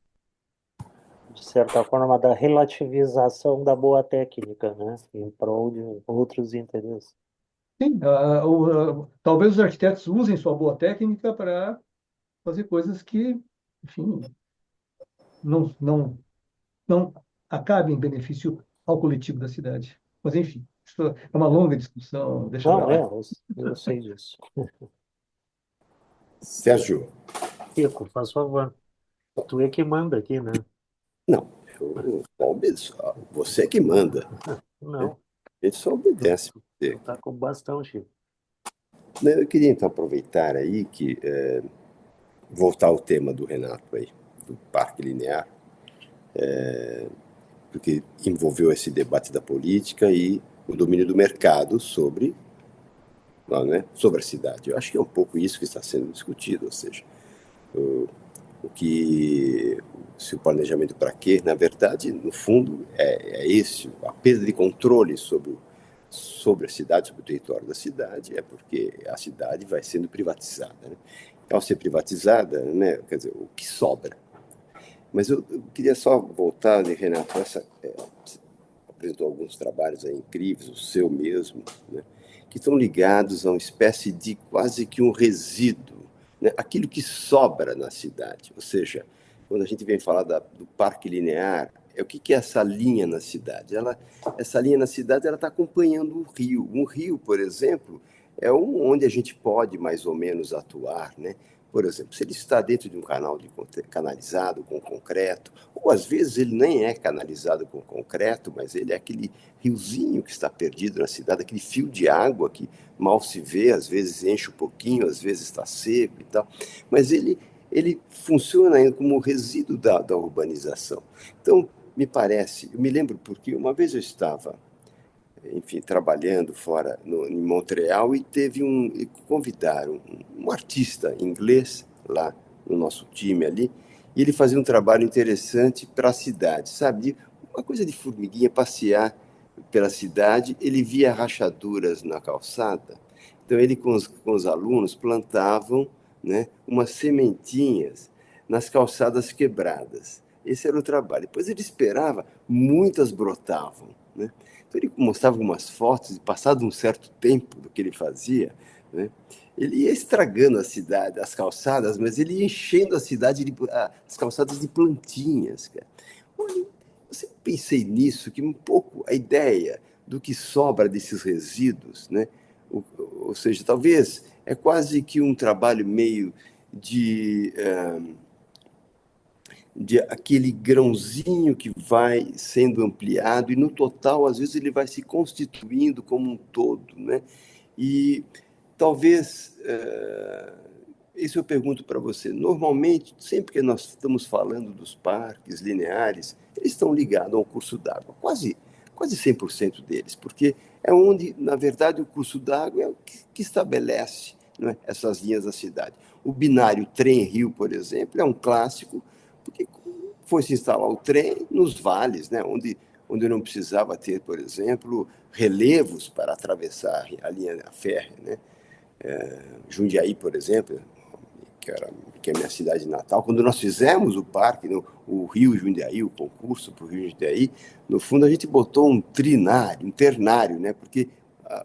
de certa forma, da relativização da boa técnica, né? Em prol de outros interesses. Sim, talvez os arquitetos usem sua boa técnica para fazer coisas que, enfim, não acabem em benefício ao coletivo da cidade. Mas, enfim, isso é uma longa discussão, deixa Não, para lá. eu sei disso. Sérgio, Chico, faz favor. Tu é que manda aqui, né? não, você que manda. Não, A gente só obedece. tu tá com bastão, Chico. Eu queria então aproveitar aí que voltar ao tema do Renato aí, do Parque Linear, porque envolveu esse debate da política e o domínio do mercado sobre, não é, sobre a cidade. Eu acho que é um pouco isso que está sendo discutido, ou seja, o que se o planejamento para quê, na verdade, no fundo, é esse, a perda de controle sobre a cidade, sobre o território da cidade, é porque a cidade vai sendo privatizada. Né? Ao ser privatizada, né, quer dizer, o que sobra. Mas eu queria só voltar, Renato, você apresentou alguns trabalhos aí incríveis, o seu mesmo, né, que estão ligados a uma espécie de quase que um resíduo, né, aquilo que sobra na cidade. Ou seja, quando a gente vem falar do parque linear, o que é essa linha na cidade? Essa linha na cidade ela está acompanhando um rio. Um rio, por exemplo, é onde a gente pode mais ou menos atuar, né? Por exemplo, se ele está dentro de um canal canalizado com concreto, ou às vezes ele nem é canalizado com concreto, mas ele é aquele riozinho que está perdido na cidade, aquele fio de água que mal se vê, às vezes enche um pouquinho, às vezes está seco e tal, mas ele funciona ainda como resíduo da urbanização. Então, me parece, eu me lembro porque uma vez eu estava, enfim, trabalhando fora em Montreal e convidaram um artista inglês lá no nosso time ali, e ele fazia um trabalho interessante para a cidade, sabe? Uma coisa de formiguinha, passear pela cidade, ele via rachaduras na calçada, então ele com os alunos plantavam, né, umas sementinhas nas calçadas quebradas. Esse era o trabalho. Depois ele esperava, muitas brotavam, né? Então ele mostrava algumas fotos e passado um certo tempo do que ele fazia, né, ele ia estragando a cidade, as calçadas, mas ele ia enchendo a cidade, as calçadas de plantinhas. Cara. Olha, eu sempre pensei nisso, que um pouco a ideia do que sobra desses resíduos, né, ou seja, talvez é quase que um trabalho meio de aquele grãozinho que vai sendo ampliado e no total às vezes ele vai se constituindo como um todo, né? E talvez isso eu pergunto para você. Normalmente, sempre que nós estamos falando dos parques lineares, eles estão ligados ao curso d'água, quase 100% deles, porque é onde, na verdade, o curso d'água é o que estabelece, não é, essas linhas da cidade. O binário trem-rio, por exemplo, é um clássico, porque foi se instalar o trem nos vales, né, onde não precisava ter, por exemplo, relevos para atravessar a linha férrea, né? Jundiaí, por exemplo, que é a minha cidade natal, quando nós fizemos o parque, o Rio Jundiaí, o concurso para o Rio Jundiaí, no fundo a gente botou um trinário, um ternário, né? Porque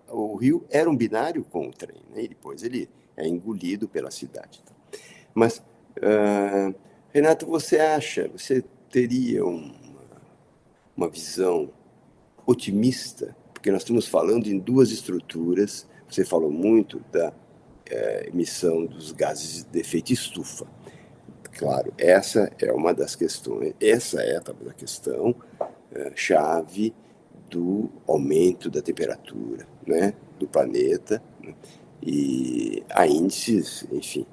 o rio era um binário com o trem, né? E depois ele é engolido pela cidade. Mas, Renato, você teria uma visão otimista? Porque nós estamos falando em duas estruturas, você falou muito da emissão dos gases de efeito estufa. Claro, essa é uma das questões, essa é talvez a questão chave do aumento da temperatura, né, do planeta, né, e há índices, enfim,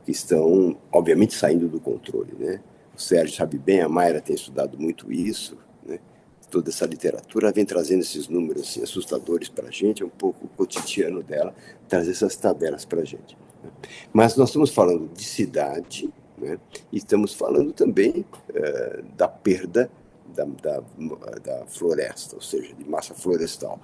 que estão, obviamente, saindo do controle, né? O Sérgio sabe bem, a Mayra tem estudado muito isso, né? Toda essa literatura vem trazendo esses números assim, assustadores para a gente, é um pouco o cotidiano dela, trazer essas tabelas para a gente. Né? Mas nós estamos falando de cidade, né? E estamos falando também da perda da floresta, ou seja, de massa florestal.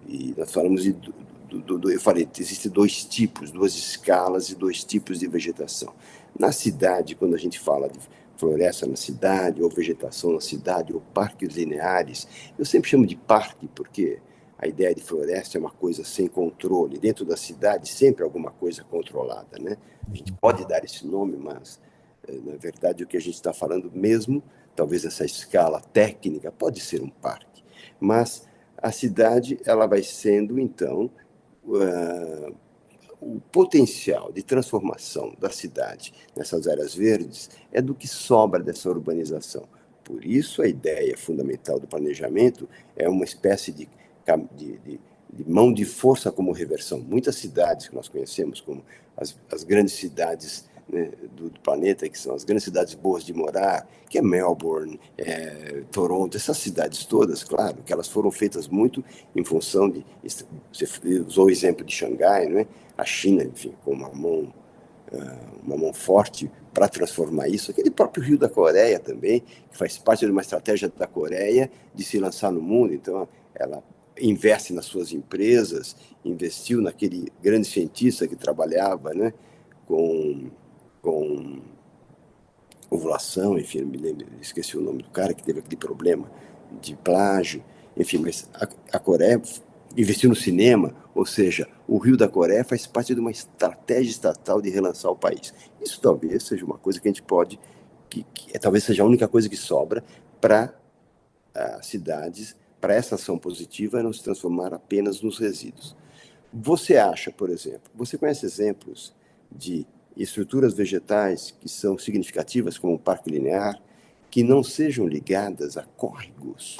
E nós falamos eu falei, existem dois tipos, duas escalas e dois tipos de vegetação. Na cidade, quando a gente fala de floresta na cidade, ou vegetação na cidade, ou parques lineares, eu sempre chamo de parque porque a ideia de floresta é uma coisa sem controle. Dentro da cidade, sempre alguma coisa controlada, né? A gente pode dar esse nome, mas, na verdade, o que a gente está falando mesmo, talvez essa escala técnica, pode ser um parque. Mas a cidade ela vai sendo, então, o potencial de transformação da cidade nessas áreas verdes é do que sobra dessa urbanização. Por isso, a ideia fundamental do planejamento é uma espécie de mão de força como reversão. Muitas cidades que nós conhecemos, como as grandes cidades, né, do planeta, que são as grandes cidades boas de morar, que é Melbourne, Toronto, essas cidades todas, claro, que elas foram feitas muito em função de... Você usou o exemplo de Xangai, não é? A China, enfim, com uma mão forte para transformar isso. Aquele próprio Rio da Coreia também, que faz parte de uma estratégia da Coreia de se lançar no mundo. Então, ela investe nas suas empresas, investiu naquele grande cientista que trabalhava, né, com ovulação, enfim, não me lembro, esqueci o nome do cara que teve aquele problema de plágio, enfim, mas a Coreia investiu no cinema, ou seja, o Rio da Coreia faz parte de uma estratégia estatal de relançar o país. Isso talvez seja uma coisa que a gente pode, talvez seja a única coisa que sobra para as cidades, para essa ação positiva, não se transformar apenas nos resíduos. Você acha, por exemplo, você conhece exemplos de estruturas vegetais que são significativas, como o parque linear, que não sejam ligadas a córregos,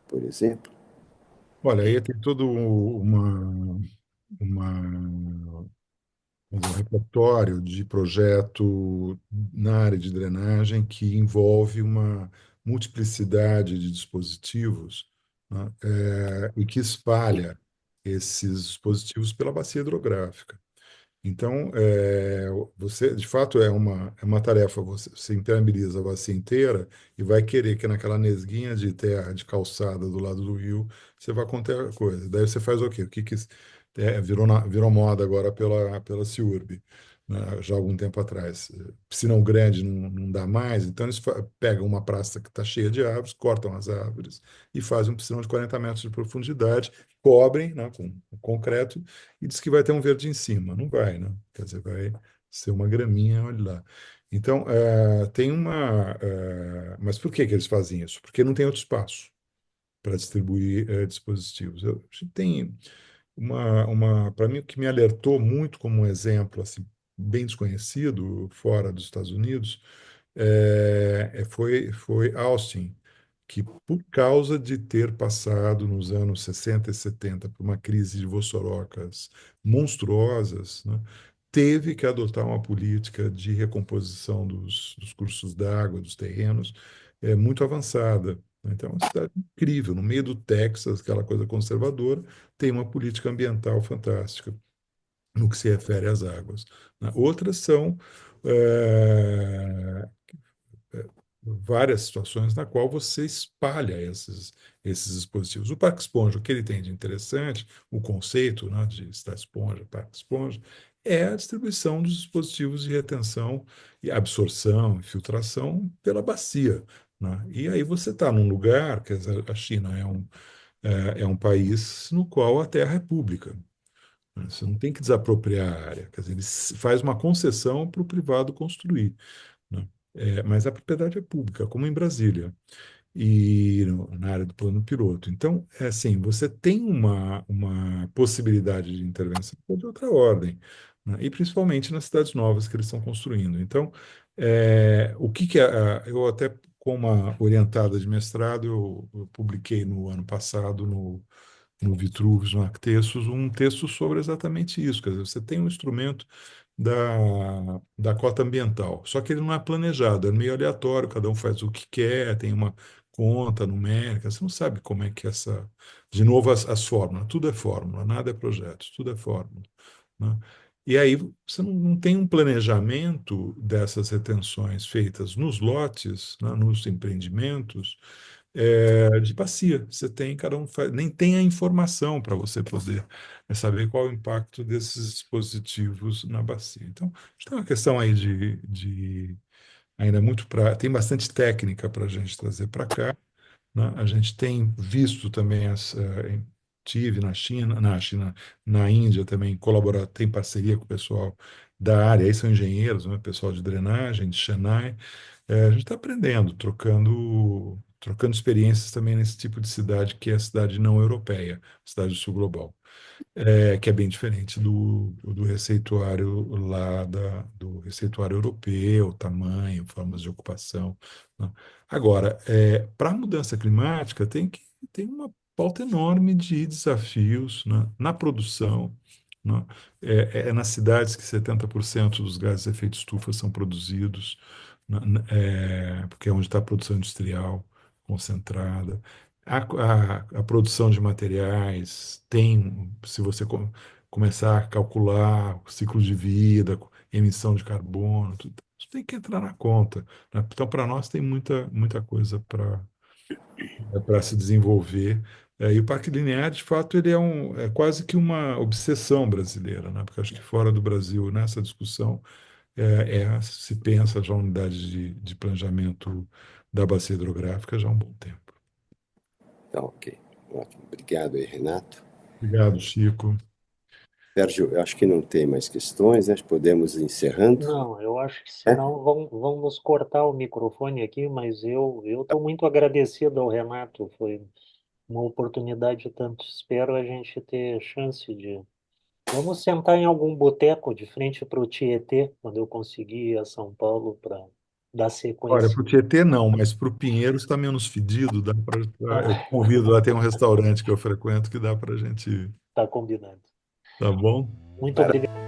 por exemplo? Olha, aí tem todo uma, vamos dizer, um repertório de projeto na área de drenagem que envolve uma multiplicidade de dispositivos, né, e que espalha esses dispositivos pela bacia hidrográfica. Então, você, de fato, é uma tarefa, você impermeabiliza a bacia inteira e vai querer que naquela nesguinha de terra, de calçada do lado do rio, você vá conter a coisa. Daí você faz o quê? O que, virou moda agora pela CIURB, né, já há algum tempo atrás. Piscinão grande não dá mais, então eles pegam uma praça que está cheia de árvores, cortam as árvores e fazem um piscinão de 40 metros de profundidade, cobrem, né, com concreto e diz que vai ter um verde em cima. Não vai, né? Quer dizer, vai ser uma graminha, olha lá. Então, tem uma. Mas por que que eles fazem isso? Porque não tem outro espaço para distribuir dispositivos. A gente tem para mim, o que me alertou muito como um exemplo assim, bem desconhecido fora dos Estados Unidos foi Austin, que por causa de ter passado nos anos 60 e 70 por uma crise de vossorocas monstruosas, né, teve que adotar uma política de recomposição dos cursos d'água, dos terrenos, muito avançada. Então, é uma cidade incrível, no meio do Texas, aquela coisa conservadora, tem uma política ambiental fantástica no que se refere às águas, né? Outras são várias situações na qual você espalha esses dispositivos. O Parque Esponja, o que ele tem de interessante, o conceito, né, de Estado Esponja, Parque Esponja, é a distribuição dos dispositivos de retenção e absorção e filtração pela bacia, né? E aí você está num lugar, quer dizer, a China é um país no qual a terra é pública, né? Você não tem que desapropriar a área, quer dizer, ele faz uma concessão para o privado construir, né? Mas a propriedade é pública, como em Brasília e na área do plano piloto. Então, é assim, você tem uma possibilidade de intervenção de outra ordem, né? E principalmente nas cidades novas que eles estão construindo. Então, o que que eu até com uma orientada de mestrado, eu publiquei no ano passado no Vitruvius, no Arctexus, um texto sobre exatamente isso. Quer dizer, você tem um instrumento da cota ambiental, só que ele não é planejado, é meio aleatório, cada um faz o que quer, tem uma conta numérica, você não sabe como é que essa. De novo, as fórmulas, tudo é fórmula, nada é projeto, tudo é fórmula, né? E aí você não tem um planejamento dessas retenções feitas nos lotes, né, nos empreendimentos, de bacia. Você tem, cada um faz, nem tem a informação para você poder saber qual é o impacto desses dispositivos na bacia. Então, acho que tem uma questão aí de ainda muito tem bastante técnica para a gente trazer para cá, né? A gente tem visto também tive na Índia também tem parceria com o pessoal da área, aí são engenheiros, né? Pessoal de drenagem, de Chennai. A gente está aprendendo, trocando experiências também nesse tipo de cidade que é a cidade não europeia, cidade do sul global, que é bem diferente do receituário do receituário europeu, tamanho, formas de ocupação, né? Agora, para a mudança climática, tem uma pauta enorme de desafios, né, na produção, né? É nas cidades que 70% dos gases de efeito estufa são produzidos, né, porque é onde está a produção industrial concentrada. A produção de materiais se você começar a calcular o ciclo de vida, emissão de carbono, tudo isso tem que entrar na conta, né? Então, para nós, tem muita coisa para se desenvolver. E o Parque Linear, de fato, ele é quase que uma obsessão brasileira, né? Porque acho que fora do Brasil, nessa discussão, se pensa já a unidade de planejamento da bacia hidrográfica já há um bom tempo. Tá ok. Ótimo. Obrigado aí, Renato. Obrigado, Chico. Sérgio, eu acho que não tem mais questões, né? Podemos ir encerrando, Não, eu acho que né? senão vão nos cortar o microfone aqui, mas eu estou muito agradecido ao Renato, foi uma oportunidade tanto. Espero a gente ter chance de. Vamos sentar em algum boteco de frente para o Tietê, quando eu conseguir ir a São Paulo para dar Olha, sequência. para o Tietê não, mas para o Pinheiros está menos fedido. Eu Ah, convido, lá tem um restaurante que eu frequento que dá para a gente ir. tá combinado. Tá bom? Muito obrigado.